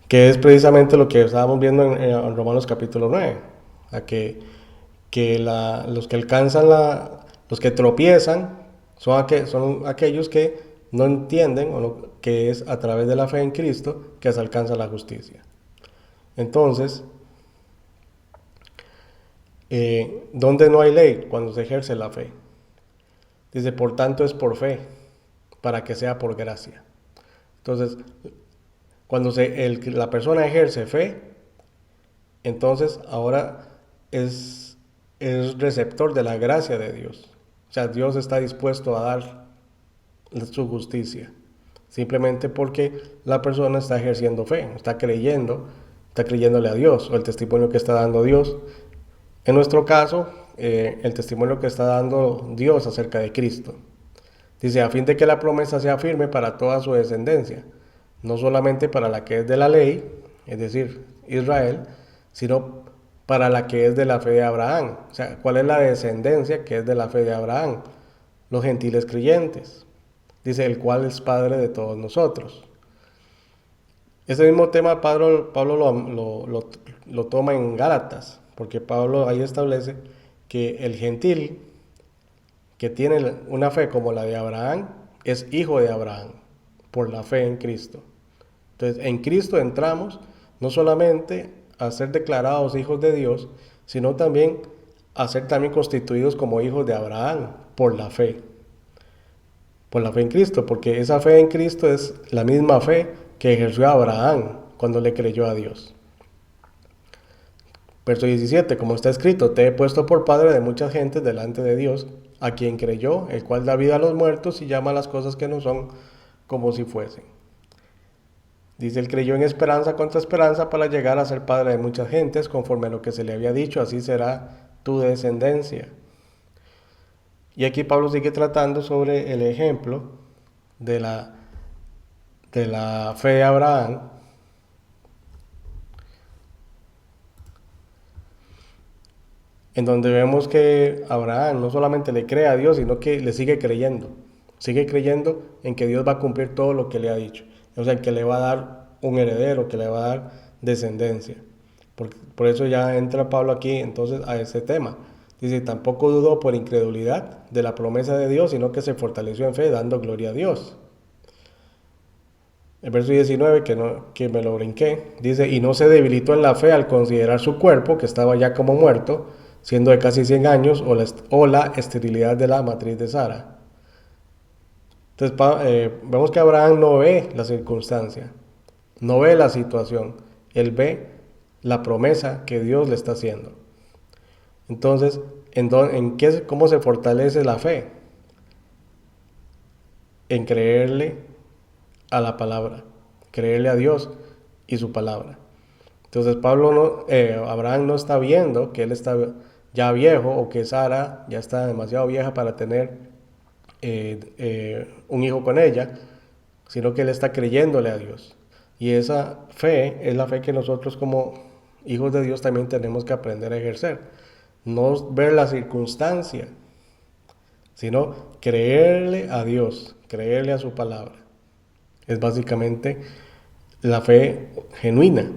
A: Que es precisamente lo que estábamos viendo en Romanos capítulo 9. A los que alcanzan los que tropiezan son aquellos que no entienden que es a través de la fe en Cristo que se alcanza la justicia. Entonces, ¿dónde no hay ley? Cuando se ejerce la fe. Dice, por tanto es por fe, para que sea por gracia. Entonces, cuando la persona ejerce fe, entonces ahora es receptor de la gracia de Dios. O sea, Dios está dispuesto a dar su justicia. Simplemente porque la persona está ejerciendo fe, está creyéndole a Dios, o el testimonio que está dando Dios. En nuestro caso, el testimonio que está dando Dios acerca de Cristo. Dice, a fin de que la promesa sea firme para toda su descendencia, no solamente para la que es de la ley, es decir, Israel, sino para la que es de la fe de Abraham. O sea, ¿cuál es la descendencia que es de la fe de Abraham? Los gentiles creyentes. Dice, el cual es Padre de todos nosotros. Ese mismo tema Pablo lo toma en Gálatas, porque Pablo ahí establece que el gentil que tiene una fe como la de Abraham es hijo de Abraham por la fe en Cristo. Entonces, en Cristo entramos no solamente a ser declarados hijos de Dios, sino también a ser también constituidos como hijos de Abraham por la fe. Por la fe en Cristo, porque esa fe en Cristo es la misma fe que ejerció Abraham cuando le creyó a Dios. Verso 17, como está escrito, te he puesto por padre de muchas gentes delante de Dios, a quien creyó, el cual da vida a los muertos y llama a las cosas que no son como si fuesen. Dice, él creyó en esperanza contra esperanza para llegar a ser padre de muchas gentes, conforme a lo que se le había dicho, así será tu descendencia. Y aquí Pablo sigue tratando sobre el ejemplo de la fe de Abraham, en donde vemos que Abraham no solamente le cree a Dios, sino que le sigue creyendo en que Dios va a cumplir todo lo que le ha dicho, o sea, que le va a dar un heredero, que le va a dar descendencia. Por eso ya entra Pablo aquí entonces a ese tema. Dice, tampoco dudó por incredulidad de la promesa de Dios, sino que se fortaleció en fe, dando gloria a Dios. El verso 19, que me lo brinqué, dice, y no se debilitó en la fe al considerar su cuerpo, que estaba ya como muerto, siendo de casi 100 años, o la esterilidad de la matriz de Sara. Entonces vemos que Abraham no ve la circunstancia, no ve la situación, él ve la promesa que Dios le está haciendo. Entonces, ¿cómo se fortalece la fe? En creerle a la palabra, creerle a Dios y su palabra. Entonces Abraham no está viendo que él está ya viejo o que Sara ya está demasiado vieja para tener un hijo con ella, sino que él está creyéndole a Dios. Y esa fe es la fe que nosotros como hijos de Dios también tenemos que aprender a ejercer. No ver la circunstancia, sino creerle a Dios, creerle a su palabra. Es básicamente la fe genuina,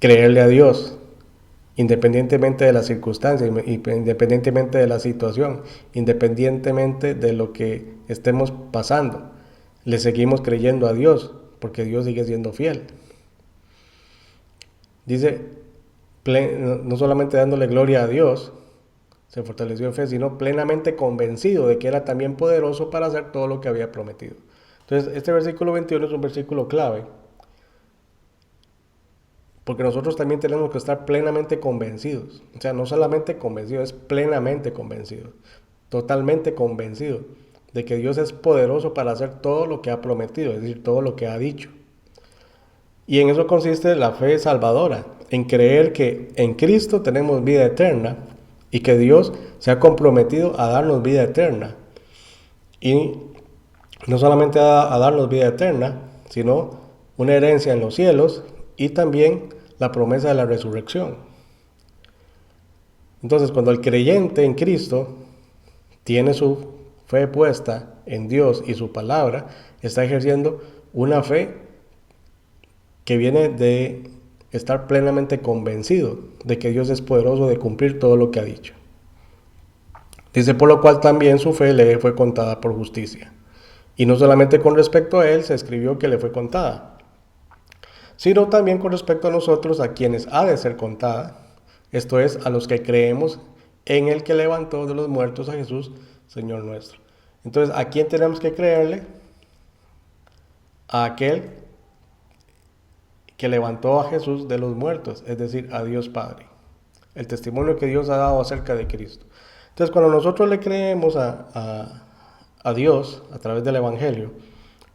A: creerle a Dios, independientemente de las circunstancias, independientemente de la situación, independientemente de lo que estemos pasando. Le seguimos creyendo a Dios, porque Dios sigue siendo fiel. Dice, no solamente dándole gloria a Dios, se fortaleció en fe, sino plenamente convencido de que era también poderoso para hacer todo lo que había prometido. Entonces, este versículo 21 es un versículo clave, porque nosotros también tenemos que estar plenamente convencidos. O sea, no solamente convencido, es plenamente convencido, totalmente convencido de que Dios es poderoso para hacer todo lo que ha prometido, es decir, todo lo que ha dicho. Y en eso consiste la fe salvadora, en creer que en Cristo tenemos vida eterna y que Dios se ha comprometido a darnos vida eterna. Y no solamente a darnos vida eterna, sino una herencia en los cielos y también la promesa de la resurrección. Entonces, cuando el creyente en Cristo tiene su fe puesta en Dios y su palabra, está ejerciendo una fe que viene de estar plenamente convencido de que Dios es poderoso de cumplir todo lo que ha dicho. Dice, por lo cual también su fe le fue contada por justicia. Y no solamente con respecto a él se escribió que le fue contada, sino también con respecto a nosotros, a quienes ha de ser contada, esto es, a los que creemos en el que levantó de los muertos a Jesús, Señor nuestro. Entonces, ¿a quién tenemos que creerle? A aquel que levantó a Jesús de los muertos, es decir, a Dios Padre. El testimonio que Dios ha dado acerca de Cristo. Entonces, cuando nosotros le creemos a Dios a través del Evangelio,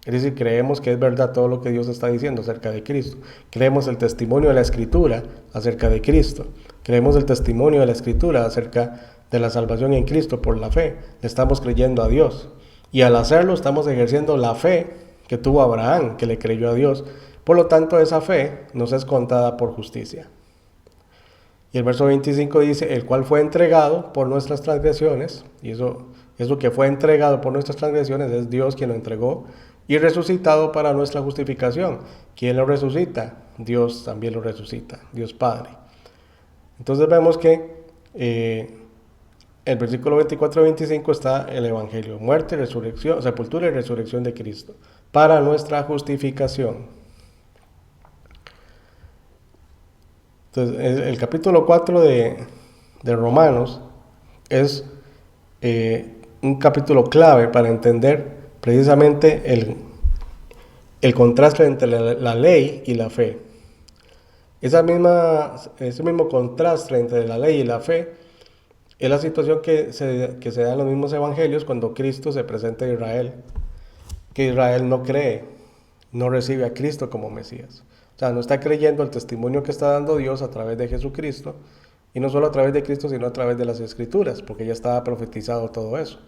A: Es decir, creemos que es verdad todo lo que Dios está diciendo acerca de Cristo. Creemos el testimonio de la Escritura acerca de Cristo. Creemos el testimonio de la Escritura acerca de la salvación en Cristo por la fe. Le estamos creyendo a Dios. Y al hacerlo estamos ejerciendo la fe que tuvo Abraham, que le creyó a Dios. Por lo tanto, esa fe nos es contada por justicia. Y el verso 25 dice, el cual fue entregado por nuestras transgresiones, y eso que fue entregado por nuestras transgresiones es Dios quien lo entregó, y resucitado para nuestra justificación. ¿Quién lo resucita? Dios también lo resucita, Dios Padre. Entonces vemos que el versículo 24 y 25 está el Evangelio, muerte, resurrección, sepultura y resurrección de Cristo, para nuestra justificación. Entonces, el capítulo 4 de Romanos es un capítulo clave para entender precisamente el contraste entre la ley y la fe. Ese mismo contraste entre la ley y la fe es la situación que se da en los mismos evangelios cuando Cristo se presenta a Israel, que Israel no cree, no recibe a Cristo como Mesías. O sea, no está creyendo el testimonio que está dando Dios a través de Jesucristo, y no solo a través de Cristo, sino a través de las Escrituras, porque ya estaba profetizado todo eso.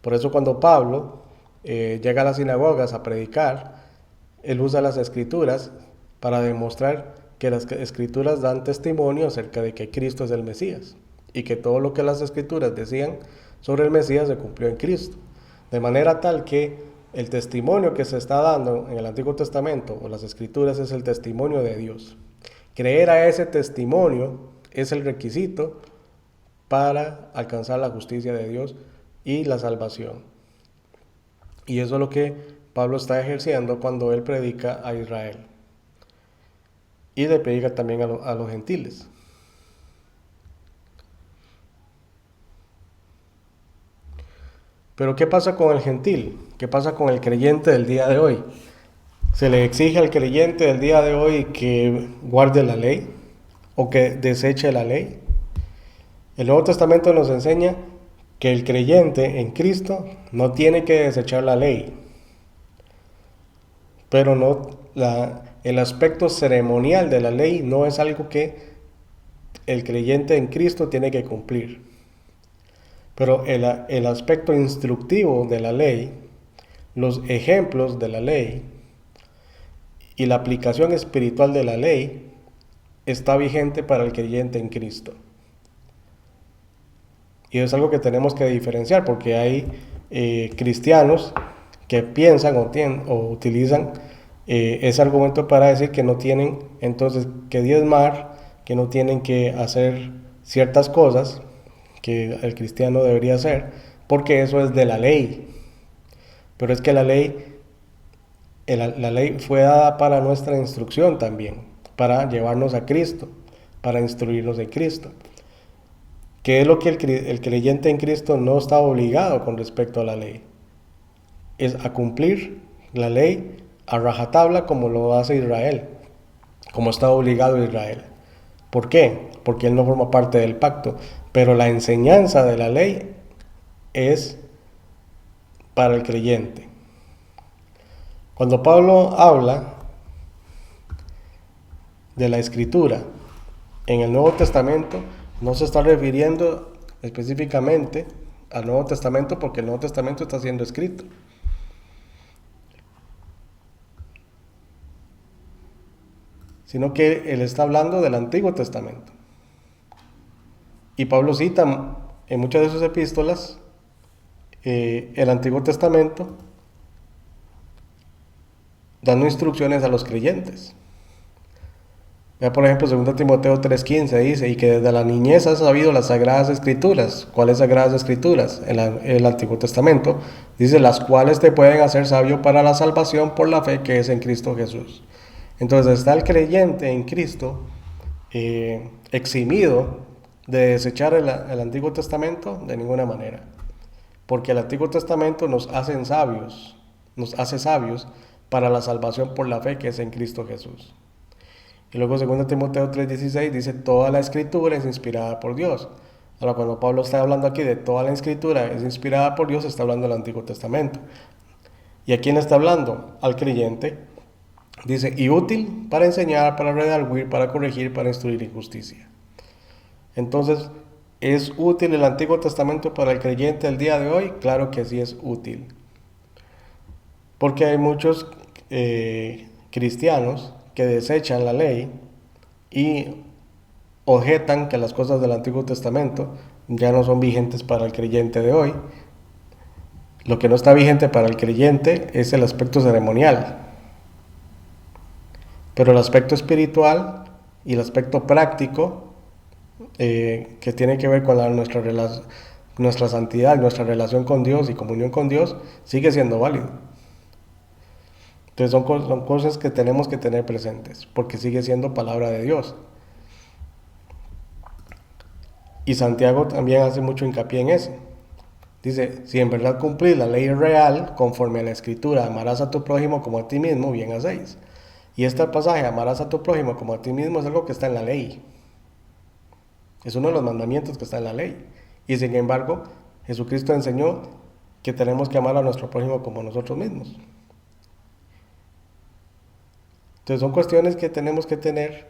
A: Por eso cuando Pablo llega a las sinagogas a predicar, él usa las Escrituras para demostrar que las Escrituras dan testimonio acerca de que Cristo es el Mesías, y que todo lo que las Escrituras decían sobre el Mesías se cumplió en Cristo. De manera tal que el testimonio que se está dando en el Antiguo Testamento o las Escrituras es el testimonio de Dios. Creer a ese testimonio es el requisito para alcanzar la justicia de Dios y la salvación. Y eso es lo que Pablo está ejerciendo cuando él predica a Israel. Y le predica también a los gentiles. Pero ¿qué pasa con el gentil? ¿Qué pasa con el creyente del día de hoy? ¿Se le exige al creyente del día de hoy que guarde la ley o que deseche la ley? El Nuevo Testamento nos enseña que el creyente en Cristo no tiene que desechar la ley, pero el aspecto ceremonial de la ley no es algo que el creyente en Cristo tiene que cumplir. Pero el aspecto instructivo de la ley, los ejemplos de la ley y la aplicación espiritual de la ley está vigente para el creyente en Cristo. Y es algo que tenemos que diferenciar porque hay cristianos que piensan o utilizan ese argumento para decir que no tienen entonces que diezmar, que no tienen que hacer ciertas cosas que el cristiano debería hacer, porque eso es de la ley. Pero es que la ley fue dada para nuestra instrucción también, para llevarnos a Cristo, para instruirnos en Cristo. ¿Qué es lo que el creyente en Cristo no está obligado con respecto a la ley? Es a cumplir la ley a rajatabla como lo hace Israel, como está obligado Israel. ¿Por qué? Porque él no forma parte del pacto. Pero la enseñanza de la ley es para el creyente. Cuando Pablo habla de la Escritura en el Nuevo Testamento, no se está refiriendo específicamente al Nuevo Testamento porque el Nuevo Testamento está siendo escrito. Sino que él está hablando del Antiguo Testamento. Y Pablo cita en muchas de sus epístolas el Antiguo Testamento dando instrucciones a los creyentes. Vea por ejemplo 2 Timoteo 3:15 dice, y que desde la niñez has sabido las Sagradas Escrituras. ¿Cuáles Sagradas Escrituras? El Antiguo Testamento. Dice, las cuales te pueden hacer sabio para la salvación por la fe que es en Cristo Jesús. Entonces está el creyente en Cristo eximido de desechar el Antiguo Testamento de ninguna manera, porque el Antiguo Testamento nos hace sabios para la salvación por la fe que es en Cristo Jesús. Y luego 2 Timoteo 3:16 dice, toda la Escritura es inspirada por Dios. Ahora cuando Pablo está hablando aquí de toda la Escritura es inspirada por Dios, está hablando del Antiguo Testamento. ¿Y a quién está hablando? Al creyente. Dice, y útil para enseñar, para redarguir, para corregir, para instruir en justicia. Entonces, ¿es útil el Antiguo Testamento para el creyente el día de hoy? Claro que sí es útil. Porque hay muchos cristianos que desechan la ley y objetan que las cosas del Antiguo Testamento ya no son vigentes para el creyente de hoy. Lo que no está vigente para el creyente es el aspecto ceremonial. Pero el aspecto espiritual y el aspecto práctico, que tiene que ver con nuestra santidad, nuestra relación con Dios y comunión con Dios, sigue siendo válido. Entonces son cosas que tenemos que tener presentes, porque sigue siendo palabra de Dios. Y Santiago también hace mucho hincapié en eso. Dice, si en verdad cumplís la ley real, conforme a la Escritura, amarás a tu prójimo como a ti mismo, bien hacéis. Y este pasaje, amarás a tu prójimo como a ti mismo, es algo que está en la ley. Es uno de los mandamientos que está en la ley. Y sin embargo, Jesucristo enseñó que tenemos que amar a nuestro prójimo como nosotros mismos. Entonces son cuestiones que tenemos que tener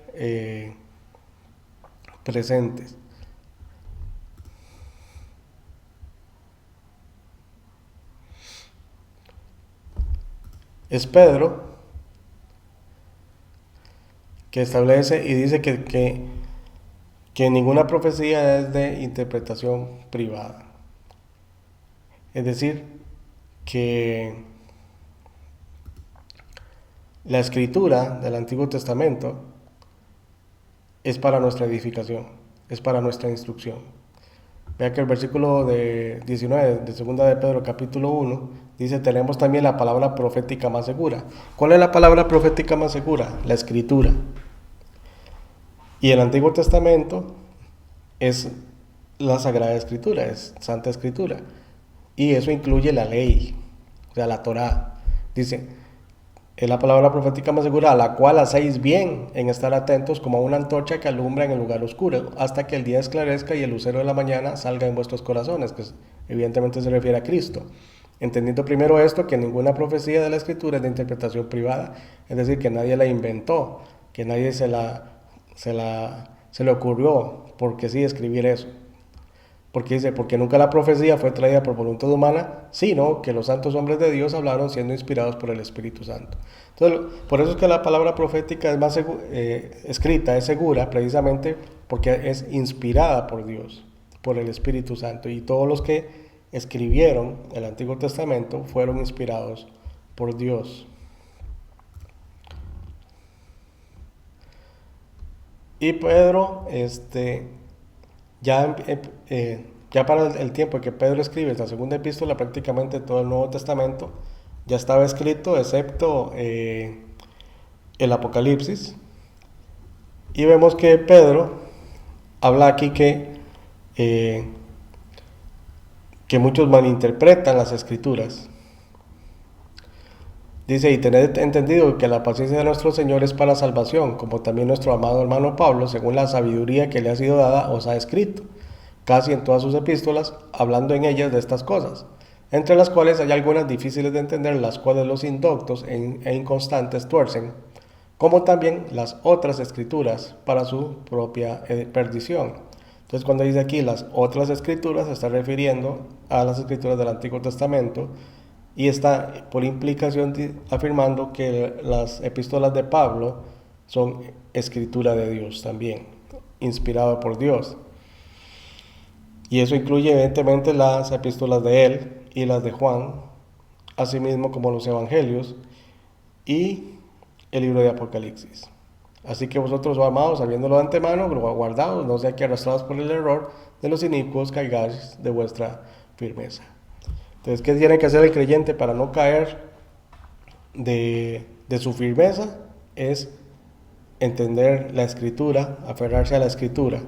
A: presentes. Es Pedro que establece y dice que ninguna profecía es de interpretación privada. Es decir, que la escritura del Antiguo Testamento es para nuestra edificación, es para nuestra instrucción. Vea que el versículo 19 de 2 de Pedro capítulo 1 dice, tenemos también la palabra profética más segura. ¿Cuál es la palabra profética más segura? La escritura. Y el Antiguo Testamento es la Sagrada Escritura, es Santa Escritura. Y eso incluye la ley, o sea, la Torá. Dice, es la palabra profética más segura, a la cual hacéis bien en estar atentos como a una antorcha que alumbra en el lugar oscuro, hasta que el día esclarezca y el lucero de la mañana salga en vuestros corazones, que evidentemente se refiere a Cristo. Entendiendo primero esto, que ninguna profecía de la Escritura es de interpretación privada, es decir, que nadie la inventó, que nadie se le ocurrió, porque sí, escribir eso. Porque dice, porque nunca la profecía fue traída por voluntad humana, sino que los santos hombres de Dios hablaron siendo inspirados por el Espíritu Santo. Entonces, por eso es que la palabra profética es más escrita, es segura, precisamente porque es inspirada por Dios, por el Espíritu Santo. Y todos los que escribieron el Antiguo Testamento fueron inspirados por Dios. Y Pedro, ya para el tiempo en que Pedro escribe la segunda epístola, prácticamente todo el Nuevo Testamento ya estaba escrito, excepto el Apocalipsis. Y vemos que Pedro habla aquí que muchos malinterpretan las Escrituras. Dice, y tened entendido que la paciencia de nuestro Señor es para salvación, como también nuestro amado hermano Pablo, según la sabiduría que le ha sido dada, os ha escrito, casi en todas sus epístolas, hablando en ellas de estas cosas, entre las cuales hay algunas difíciles de entender, las cuales los indoctos e inconstantes tuercen, como también las otras escrituras para su propia perdición. Entonces, cuando dice aquí las otras escrituras, se está refiriendo a las escrituras del Antiguo Testamento, y está por implicación afirmando que las epístolas de Pablo son escritura de Dios también, inspirada por Dios. Y eso incluye evidentemente las epístolas de él y las de Juan, asimismo como los evangelios y el libro de Apocalipsis. Así que vosotros, oh amados, sabiéndolo de antemano, guardaos, no sea que arrastrados por el error de los inicuos caigáis de vuestra firmeza. Entonces, ¿qué tiene que hacer el creyente para no caer de su firmeza? Es entender la Escritura, aferrarse a la Escritura,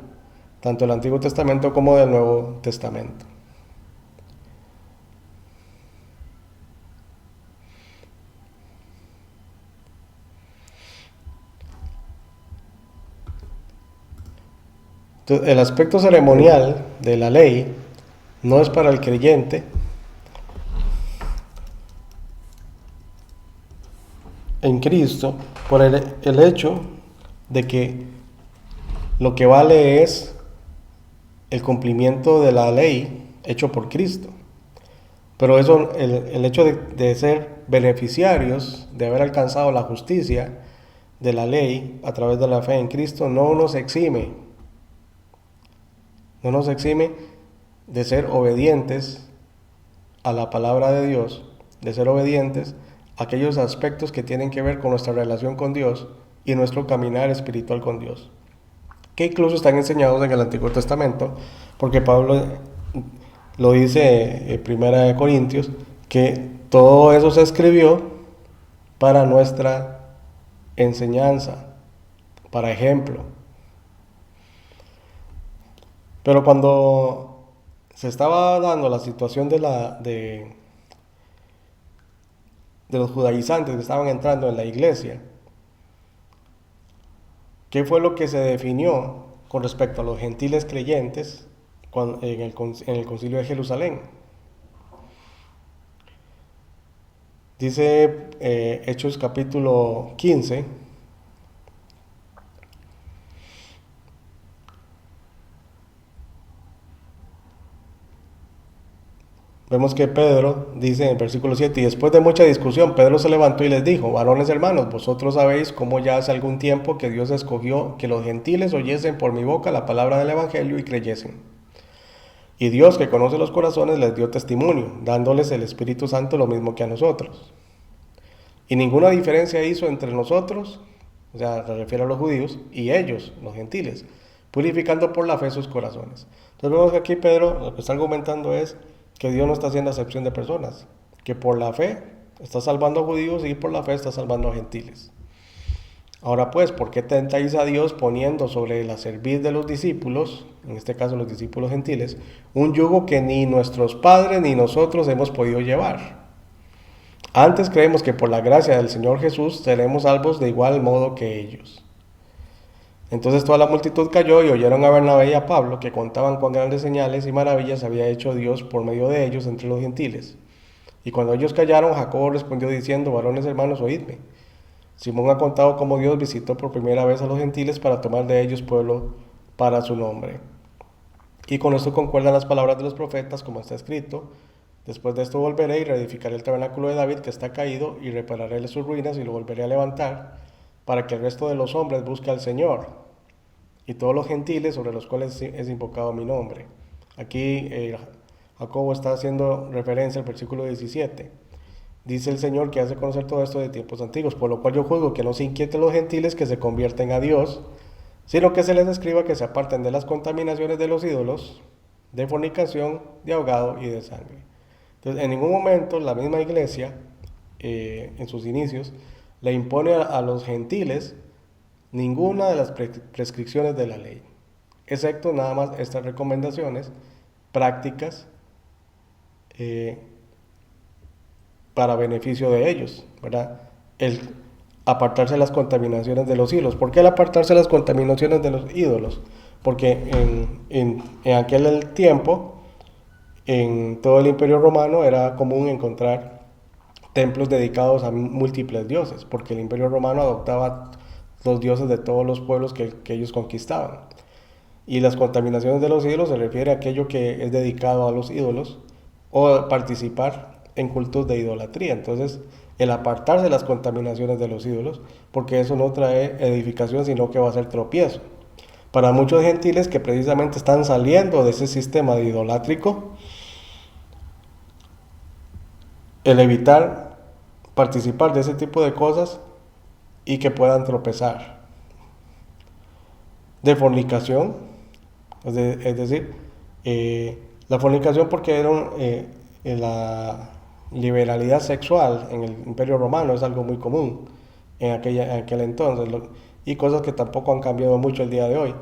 A: tanto del Antiguo Testamento como del Nuevo Testamento. Entonces, el aspecto ceremonial de la ley no es para el creyente, en Cristo por el hecho de que lo que vale es el cumplimiento de la ley hecho por Cristo. Pero eso, el hecho de ser beneficiarios, de haber alcanzado la justicia de la ley a través de la fe en Cristo, no nos exime de ser obedientes a la palabra de Dios, de ser obedientes a aquellos aspectos que tienen que ver con nuestra relación con Dios y nuestro caminar espiritual con Dios, que incluso están enseñados en el Antiguo Testamento, porque Pablo lo dice en Primera de Corintios, que todo eso se escribió para nuestra enseñanza, para ejemplo. Pero cuando se estaba dando la situación de los judaizantes que estaban entrando en la iglesia, ¿qué fue lo que se definió con respecto a los gentiles creyentes en el concilio de Jerusalén? Dice Hechos capítulo 15, vemos que Pedro dice en el versículo 7, y después de mucha discusión, Pedro se levantó y les dijo, varones hermanos, vosotros sabéis cómo ya hace algún tiempo que Dios escogió que los gentiles oyesen por mi boca la palabra del evangelio y creyesen. Y Dios, que conoce los corazones, les dio testimonio, dándoles el Espíritu Santo lo mismo que a nosotros. Y ninguna diferencia hizo entre nosotros, o sea, se refiere a los judíos, y ellos, los gentiles, purificando por la fe sus corazones. Entonces vemos que aquí Pedro lo que está argumentando es que Dios no está haciendo acepción de personas, que por la fe está salvando a judíos y por la fe está salvando a gentiles. Ahora pues, ¿por qué tentáis a Dios poniendo sobre la cerviz de los discípulos, en este caso los discípulos gentiles, un yugo que ni nuestros padres ni nosotros hemos podido llevar? Antes creemos que por la gracia del Señor Jesús seremos salvos de igual modo que ellos. Entonces toda la multitud cayó y oyeron a Bernabé y a Pablo, que contaban cuán grandes señales y maravillas había hecho Dios por medio de ellos entre los gentiles. Y cuando ellos callaron, Jacobo respondió diciendo, varones hermanos, oídme. Simón ha contado cómo Dios visitó por primera vez a los gentiles para tomar de ellos pueblo para su nombre. Y con esto concuerdan las palabras de los profetas, como está escrito, después de esto volveré y reedificaré el tabernáculo de David que está caído y repararé sus ruinas y lo volveré a levantar, para que el resto de los hombres busque al Señor y todos los gentiles sobre los cuales es invocado mi nombre. Aquí Jacobo está haciendo referencia al versículo 17. Dice el Señor que hace conocer todo esto de tiempos antiguos, por lo cual yo juzgo que no se inquieten los gentiles que se convierten a Dios, sino que se les escriba que se aparten de las contaminaciones de los ídolos, de fornicación, de ahogado y de sangre. Entonces, en ningún momento la misma iglesia, en sus inicios, le impone a los gentiles ninguna de las prescripciones de la ley, excepto nada más estas recomendaciones prácticas para beneficio de ellos, ¿verdad? El apartarse de las contaminaciones de los ídolos. ¿Por qué el apartarse de las contaminaciones de los ídolos? Porque en aquel tiempo, en todo el Imperio Romano, era común encontrar templos dedicados a múltiples dioses, porque el Imperio Romano adoptaba los dioses de todos los pueblos que ellos conquistaban. Y las contaminaciones de los ídolos se refiere a aquello que es dedicado a los ídolos o participar en cultos de idolatría. Entonces, el apartarse de las contaminaciones de los ídolos, porque eso no trae edificación, sino que va a ser tropiezo. Para muchos gentiles que precisamente están saliendo de ese sistema de idolátrico, el evitar participar de ese tipo de cosas y que puedan tropezar. De fornicación, es decir, la fornicación porque era la liberalidad sexual en el Imperio Romano es algo muy común en aquel entonces, y cosas que tampoco han cambiado mucho el día de hoy,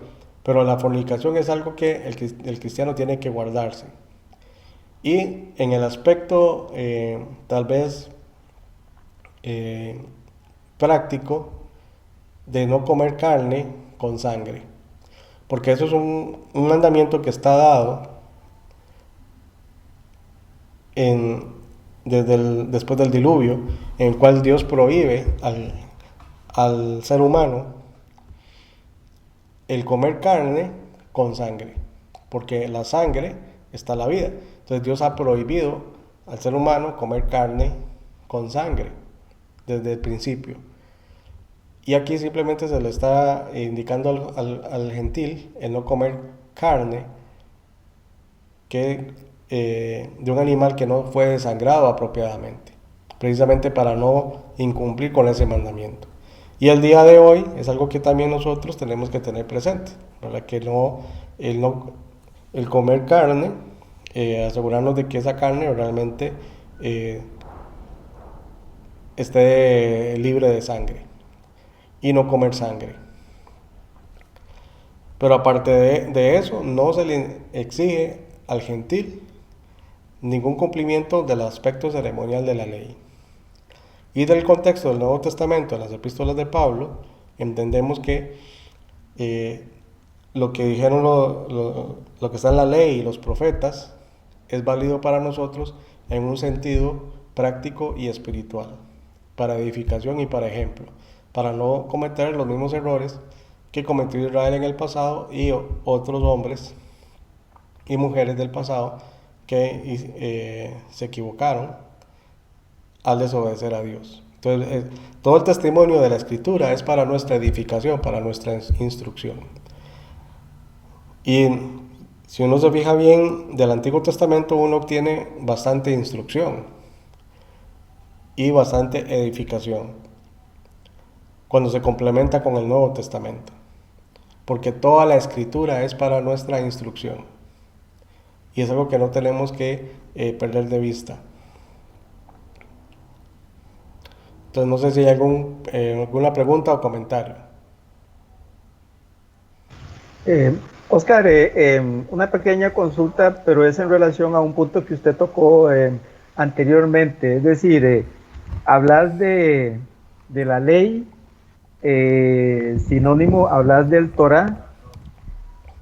A: pero la fornicación es algo que el cristiano tiene que guardarse. Y en el aspecto tal vez práctico de no comer carne con sangre, porque eso es un mandamiento que está dado en después del diluvio, en el cual Dios prohíbe al ser humano el comer carne con sangre, porque en la sangre está la vida. Entonces Dios ha prohibido al ser humano comer carne con sangre desde el principio. Y aquí simplemente se le está indicando al gentil el no comer carne de un animal que no fue desangrado apropiadamente, precisamente para no incumplir con ese mandamiento. Y el día de hoy es algo que también nosotros tenemos que tener presente, ¿verdad? Que el comer carne, asegurarnos de que esa carne realmente eh, esté libre de sangre y no comer sangre. Pero aparte de eso, no se le exige al gentil ningún cumplimiento del aspecto ceremonial de la ley. Y del contexto del Nuevo Testamento, en las epístolas de Pablo, entendemos que eh, lo que dijeron lo que está en la ley y los profetas es válido para nosotros en un sentido práctico y espiritual, para edificación y para ejemplo, para no cometer los mismos errores que cometió Israel en el pasado y otros hombres y mujeres del pasado que se equivocaron al desobedecer a Dios. Entonces, todo el testimonio de la Escritura es para nuestra edificación, para nuestra instrucción. Y si uno se fija bien, del Antiguo Testamento uno obtiene bastante instrucción y bastante edificación cuando se complementa con el Nuevo Testamento, porque toda la Escritura es para nuestra instrucción y es algo que no tenemos que perder de vista. Entonces no sé si hay alguna pregunta o comentario.
C: Oscar, una pequeña consulta, pero es en relación a un punto que usted tocó anteriormente, es decir, hablar de la ley, sinónimo, hablar del Torah,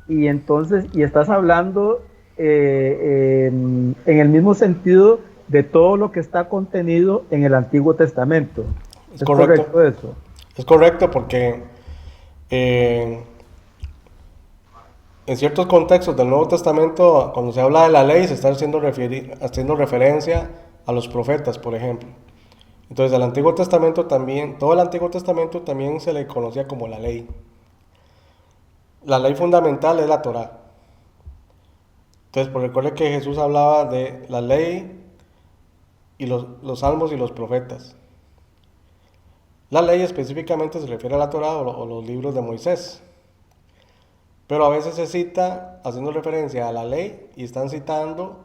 C: y entonces, y estás hablando en el mismo sentido de todo lo que está contenido en el Antiguo Testamento.
A: Es
C: ¿Es
A: correcto.
C: correcto eso?
A: Es correcto porque eh, en ciertos contextos del Nuevo Testamento, cuando se habla de la ley, se está haciendo referencia a los profetas, por ejemplo. Entonces, el Antiguo Testamento también, todo el Antiguo Testamento también se le conocía como la ley. La ley fundamental es la Torá. Entonces, por recuerde que Jesús hablaba de la ley y los salmos y los profetas. La ley específicamente se refiere a la Torá o los libros de Moisés. Pero a veces se cita haciendo referencia a la ley y están citando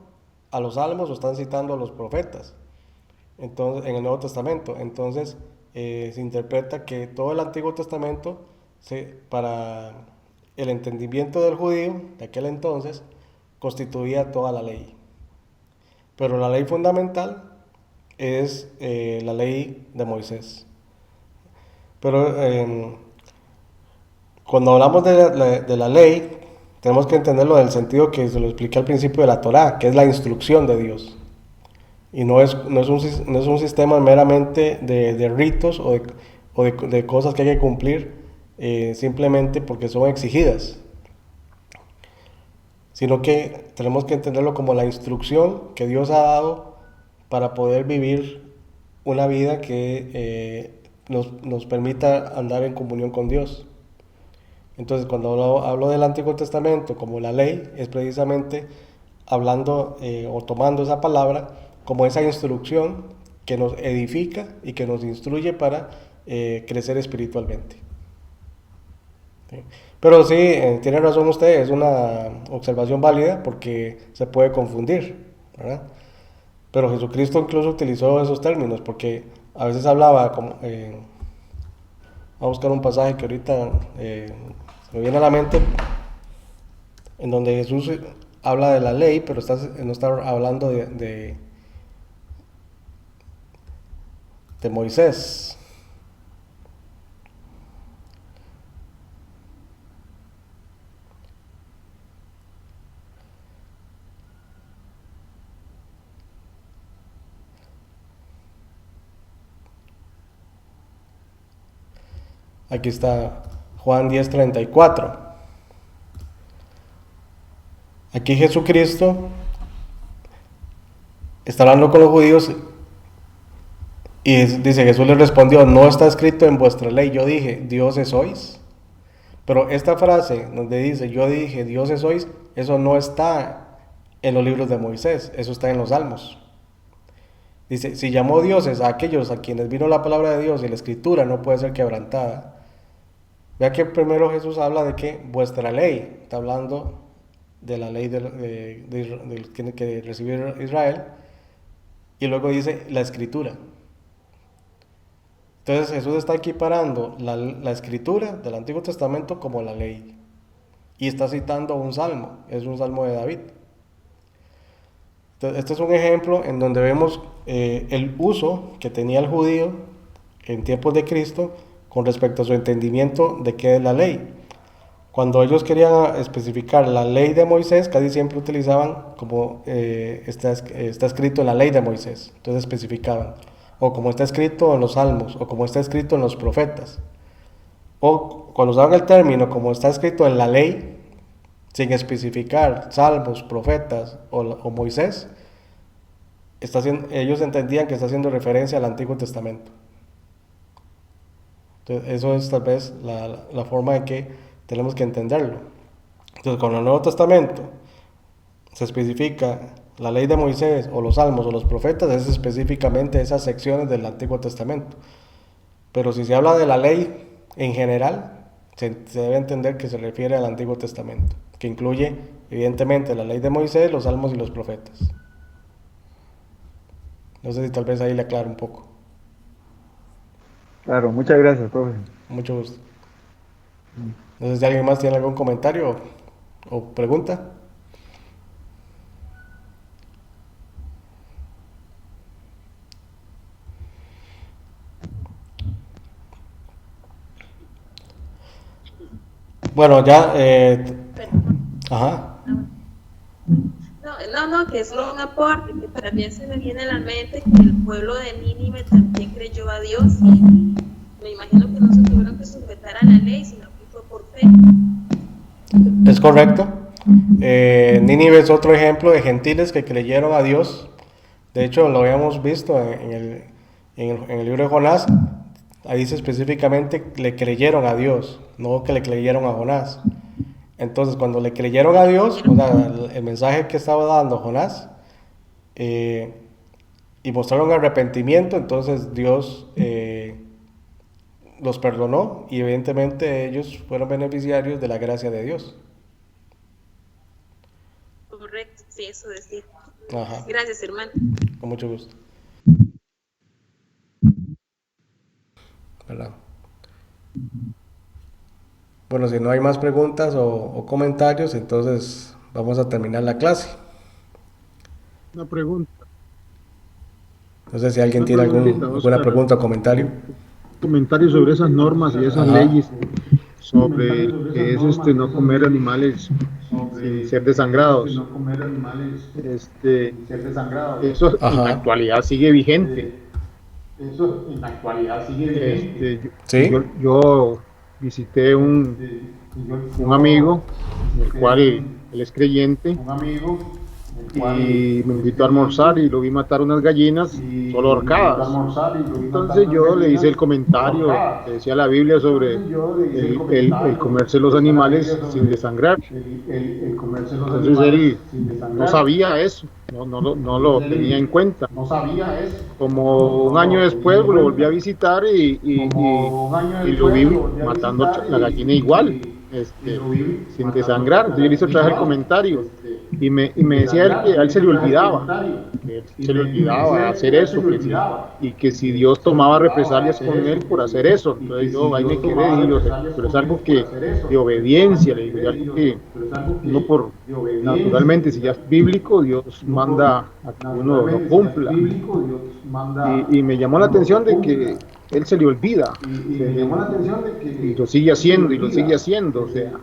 A: a los salmos o están citando a los profetas. Entonces, en el Nuevo Testamento. Entonces, se interpreta que todo el Antiguo Testamento, para el entendimiento del judío de aquel entonces, constituía toda la ley. Pero la ley fundamental es la ley de Moisés. Pero cuando hablamos de la ley, tenemos que entenderlo en el sentido que se lo expliqué al principio de la Torá, que es la instrucción de Dios. Y no es un sistema meramente de ritos de cosas que hay que cumplir simplemente porque son exigidas, sino que tenemos que entenderlo como la instrucción que Dios ha dado para poder vivir una vida que nos permita andar en comunión con Dios. Entonces, cuando hablo del Antiguo Testamento como la ley, es precisamente hablando o tomando esa palabra como esa instrucción que nos edifica y que nos instruye para crecer espiritualmente. ¿Sí? Pero sí, tiene razón usted, es una observación válida porque se puede confundir, ¿verdad? Pero Jesucristo incluso utilizó esos términos porque a veces hablaba como... Voy a buscar un pasaje que ahorita se me viene a la mente, en donde Jesús habla de la ley, pero no está hablando de Moisés. Aquí está Juan 10:34. Aquí Jesucristo está hablando con los judíos y dice, Jesús les respondió, no está escrito en vuestra ley. Yo dije, dioses sois. Pero esta frase donde dice, yo dije, dioses sois, eso no está en los libros de Moisés, eso está en los Salmos. Dice, si llamó dioses a aquellos a quienes vino la palabra de Dios y la escritura no puede ser quebrantada. Vea que primero Jesús habla de que vuestra ley, está hablando de la ley que tiene que recibir Israel, y luego dice la escritura. Entonces Jesús está equiparando la escritura del Antiguo Testamento como la ley. Y está citando un salmo, es un salmo de David. Entonces, este es un ejemplo en donde vemos el uso que tenía el judío en tiempos de Cristo con respecto a su entendimiento de qué es la ley. Cuando ellos querían especificar la ley de Moisés, casi siempre utilizaban como está escrito en la ley de Moisés. Entonces especificaban, o como está escrito en los salmos, o como está escrito en los profetas. O cuando usaban el término como está escrito en la ley, sin especificar salmos, profetas o Moisés, ellos entendían que está haciendo referencia al Antiguo Testamento. Entonces, eso es tal vez la forma en que tenemos que entenderlo. Entonces, con el Nuevo Testamento se especifica la ley de Moisés o los salmos o los profetas, es específicamente esas secciones del Antiguo Testamento. Pero si se habla de la ley en general, se debe entender que se refiere al Antiguo Testamento, que incluye evidentemente la ley de Moisés, los salmos y los profetas. No sé si tal vez ahí le aclaro un poco.
C: Claro, muchas gracias, profe.
A: Mucho gusto. No sé si alguien más tiene algún comentario o pregunta. Bueno, ya... ajá.
B: No, que es solo un aporte, que también se me viene a la mente que el pueblo de Nínive también creyó a Dios y me imagino que no se tuvieron que sujetar a la ley, sino que fue por fe.
A: Es correcto. Nínive es otro ejemplo de gentiles que creyeron a Dios. De hecho, lo habíamos visto en el libro de Jonás. Ahí dice específicamente le creyeron a Dios, no que le creyeron a Jonás. Entonces, cuando le creyeron a Dios, o sea, el mensaje que estaba dando Jonás, y mostraron arrepentimiento, entonces Dios los perdonó y evidentemente ellos fueron beneficiarios de la gracia de Dios.
B: Correcto, sí, eso decir.
A: Ajá.
B: Gracias, hermano.
A: Con mucho gusto. ¿Verdad? Bueno, si no hay más preguntas o comentarios, entonces vamos a terminar la clase.
D: Una pregunta.
A: No sé si alguien tiene alguna pregunta o comentario.
D: Comentario sobre esas normas y esas leyes, sobre que es no comer animales sin ser desangrados. Eso en la actualidad sigue vigente.
A: ¿Sí?
D: Yo visité un amigo, el cual él es creyente, y me invitó a almorzar y lo vi matar unas gallinas solo ahorcadas. Entonces yo le hice el comentario que decía la Biblia sobre el comerse los animales sin desangrar. Entonces él no sabía eso, no lo tenía en cuenta. Como un año después lo volví a visitar y lo vi matando la gallina igual, sin desangrar. Entonces yo le hice otra vez el comentario y me decía él que a él se le olvidaba hacer eso, y que si Dios tomaba represalias con él por hacer eso. Entonces yo ahí me quedé y pero es algo que de obediencia, le digo, es algo que uno naturalmente, si ya es bíblico, Dios manda a que uno lo cumpla. Y me llamó la atención de que él se le olvida, y lo sigue haciendo, o sea,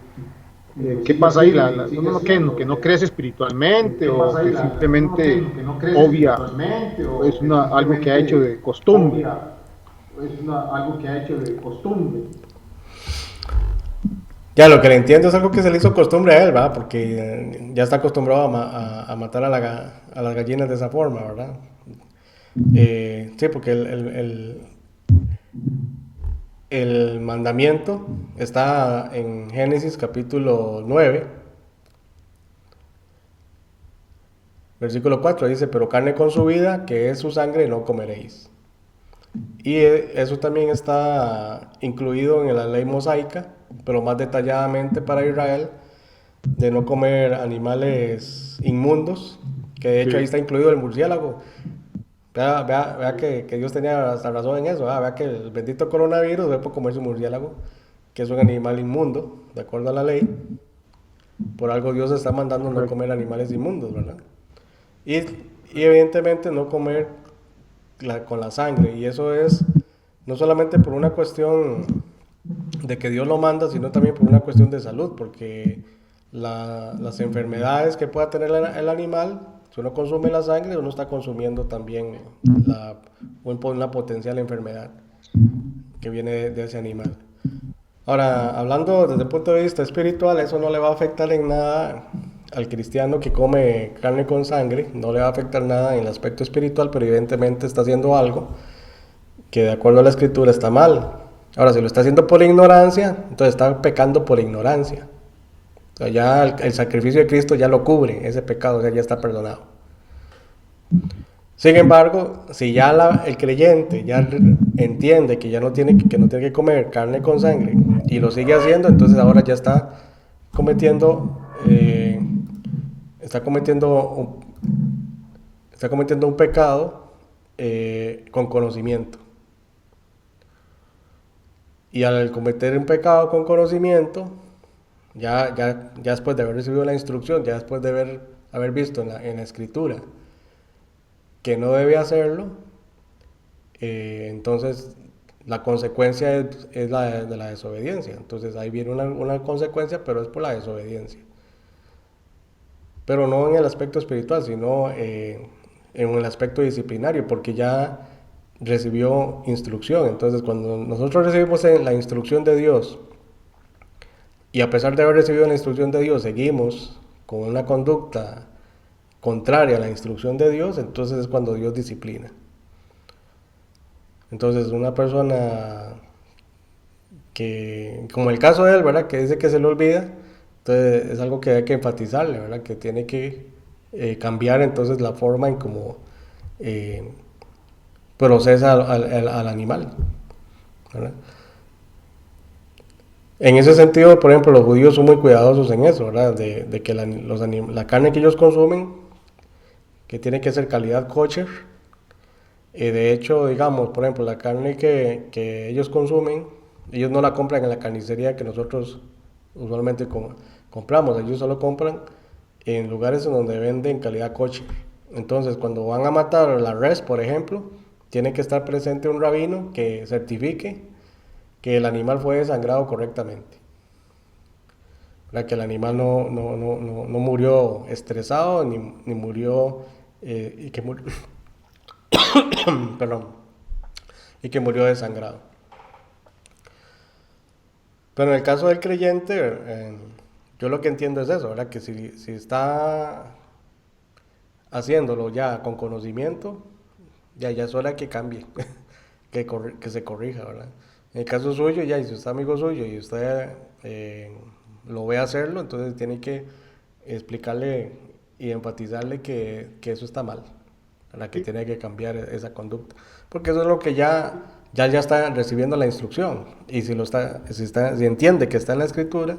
D: ¿qué pasa ahí? Uno que no crece espiritualmente, o que simplemente obvia, es algo que ha hecho de costumbre.
A: Ya, lo que le entiendo es algo que se le hizo costumbre a él, ¿verdad? Porque ya está acostumbrado a matar a las gallinas de esa forma, ¿verdad? Sí, porque el mandamiento está en Génesis capítulo 9, versículo 4 dice, pero carne con su vida, que es su sangre, no comeréis. Y eso también está incluido en la ley mosaica, pero más detalladamente para Israel, de no comer animales inmundos, que de hecho ahí
D: Sí,
A: está incluido el murciélago. Vea que Dios tenía hasta razón en eso, vea que el bendito coronavirus fue por comerse un murciélago, que es un animal inmundo, de acuerdo a la ley. Por algo Dios está mandando no
D: correcto.
A: comer animales inmundos, ¿verdad? Y, y evidentemente no comer con la sangre, y eso es no solamente por una cuestión de que Dios lo manda, sino también por una cuestión de salud, porque las enfermedades que pueda tener el animal, si uno consume la sangre, uno está consumiendo también una potencial enfermedad que viene de ese animal. Ahora, hablando desde el punto de vista espiritual, eso no le va a afectar en nada al cristiano que come carne con sangre, no le va a afectar nada en el aspecto espiritual, pero evidentemente está haciendo algo que de acuerdo a la escritura está mal. Ahora, si lo está haciendo por ignorancia, entonces está pecando por ignorancia. O sea, ya el sacrificio de Cristo ya lo cubre, ese pecado, o sea, ya está perdonado. Sin embargo, si ya el creyente ya entiende que ya no tiene que comer carne con sangre y lo sigue haciendo, entonces ahora ya cometiendo, eh, está cometiendo está cometiendo un pecado con conocimiento. Y al cometer un pecado con conocimiento, ya después de haber recibido la instrucción, ya después de haber visto en la escritura que no debe hacerlo, entonces la consecuencia es la de la desobediencia. Entonces ahí viene una consecuencia, pero es por la desobediencia. Pero no en el aspecto espiritual, sino en el aspecto disciplinario, porque ya recibió instrucción. Entonces cuando nosotros recibimos la instrucción de Dios, y a pesar de haber recibido la instrucción de Dios, seguimos con una conducta contraria a la instrucción de Dios, entonces es cuando Dios disciplina. Entonces una persona que, como el caso de él, ¿verdad? Que dice que se le olvida, entonces es algo que hay que enfatizarle, ¿verdad? Que tiene que cambiar entonces la forma en cómo eh, procesa al animal, ¿verdad? En ese sentido, por ejemplo, los judíos son muy cuidadosos en eso, ¿verdad? De que la carne que ellos consumen, que tiene que ser calidad kosher. De hecho, digamos, por ejemplo, la carne que ellos consumen, ellos no la compran en la carnicería que nosotros usualmente compramos. Ellos solo compran en lugares en donde venden calidad kosher. Entonces, cuando van a matar la res, por ejemplo, tiene que estar presente un rabino que certifique que el animal fue desangrado correctamente. ¿Verdad? Que el animal no murió estresado ni murió y que murió, perdón, y que murió desangrado. Pero en el caso del creyente, yo lo que entiendo es eso, ¿verdad? Que si está haciéndolo ya con conocimiento, ya es hora que cambie, que se corrija, ¿verdad? En el caso suyo, ya, y si usted es amigo suyo y usted lo ve hacerlo, entonces tiene que explicarle y enfatizarle que eso está mal, ¿verdad? Que
D: Sí,
A: tiene que cambiar esa conducta. Porque eso es lo que ya está recibiendo la instrucción. Y si entiende que está en la escritura,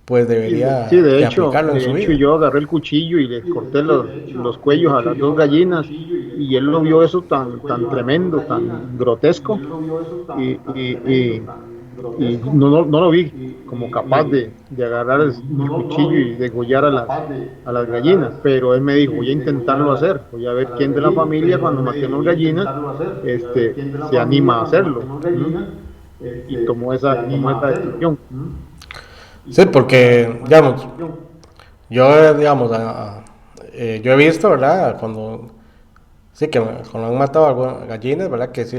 A: pues
D: sí,
A: debería de aplicarlo en
D: de
A: su
D: hecho
A: vida.
D: yo agarré el cuchillo y le corté los cuellos a las dos gallinas y él lo vio eso tan tremendo, tan grotesco y, y, y, y no lo vi como capaz de agarrar el cuchillo y degollar a las gallinas, pero él me dijo, voy a intentarlo hacer, voy a ver quién de la familia cuando matemos gallinas se anima a hacerlo. ¿M? Y tomó esa decisión.
A: Sí, porque, digamos, digamos, yo he visto, ¿verdad? Sí, cuando han matado algunas gallinas, ¿verdad? Que sí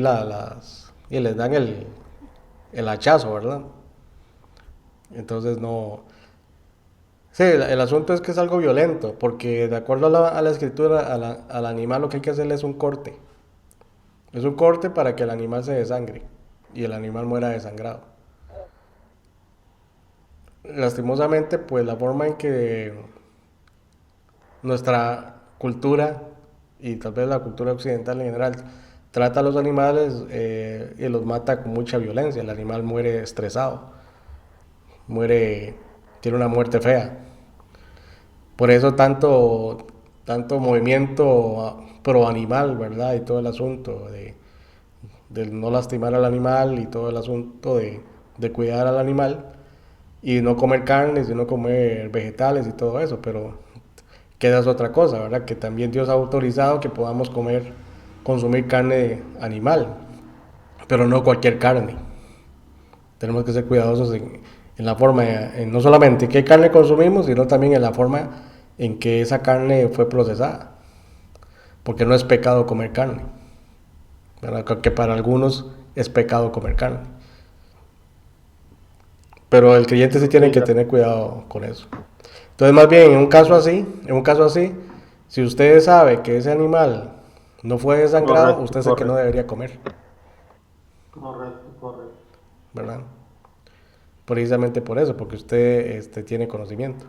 A: y les dan el hachazo, ¿verdad? Entonces no... Sí, el asunto es que es algo violento, porque de acuerdo a la escritura, al animal lo que hay que hacerle es un corte. Es un corte para que el animal se desangre y el animal muera desangrado. Lastimosamente, pues la forma en que nuestra cultura y tal vez la cultura occidental en general trata a los animales y los mata con mucha violencia. El animal muere estresado, muere, tiene una muerte fea. Por eso tanto movimiento pro animal, ¿verdad? Y todo el asunto de no lastimar al animal y todo el asunto de cuidar al animal y no comer carnes y no comer vegetales y todo eso, pero queda es otra cosa, ¿verdad? Que también Dios ha autorizado que podamos consumir carne animal, pero no cualquier carne. Tenemos que ser cuidadosos en la forma, en no solamente qué carne consumimos, sino también en la forma en que esa carne fue procesada. Porque no es pecado comer carne, ¿verdad? Que para algunos es pecado comer carne. Pero el creyente sí tiene
D: Sí,
A: que tener cuidado con eso. Entonces, más bien, en un caso así, si usted sabe que ese animal no fue desangrado,
D: correcto,
A: usted es el que no
D: correcto.
A: debería comer, ¿verdad? Precisamente por eso, porque usted tiene conocimiento.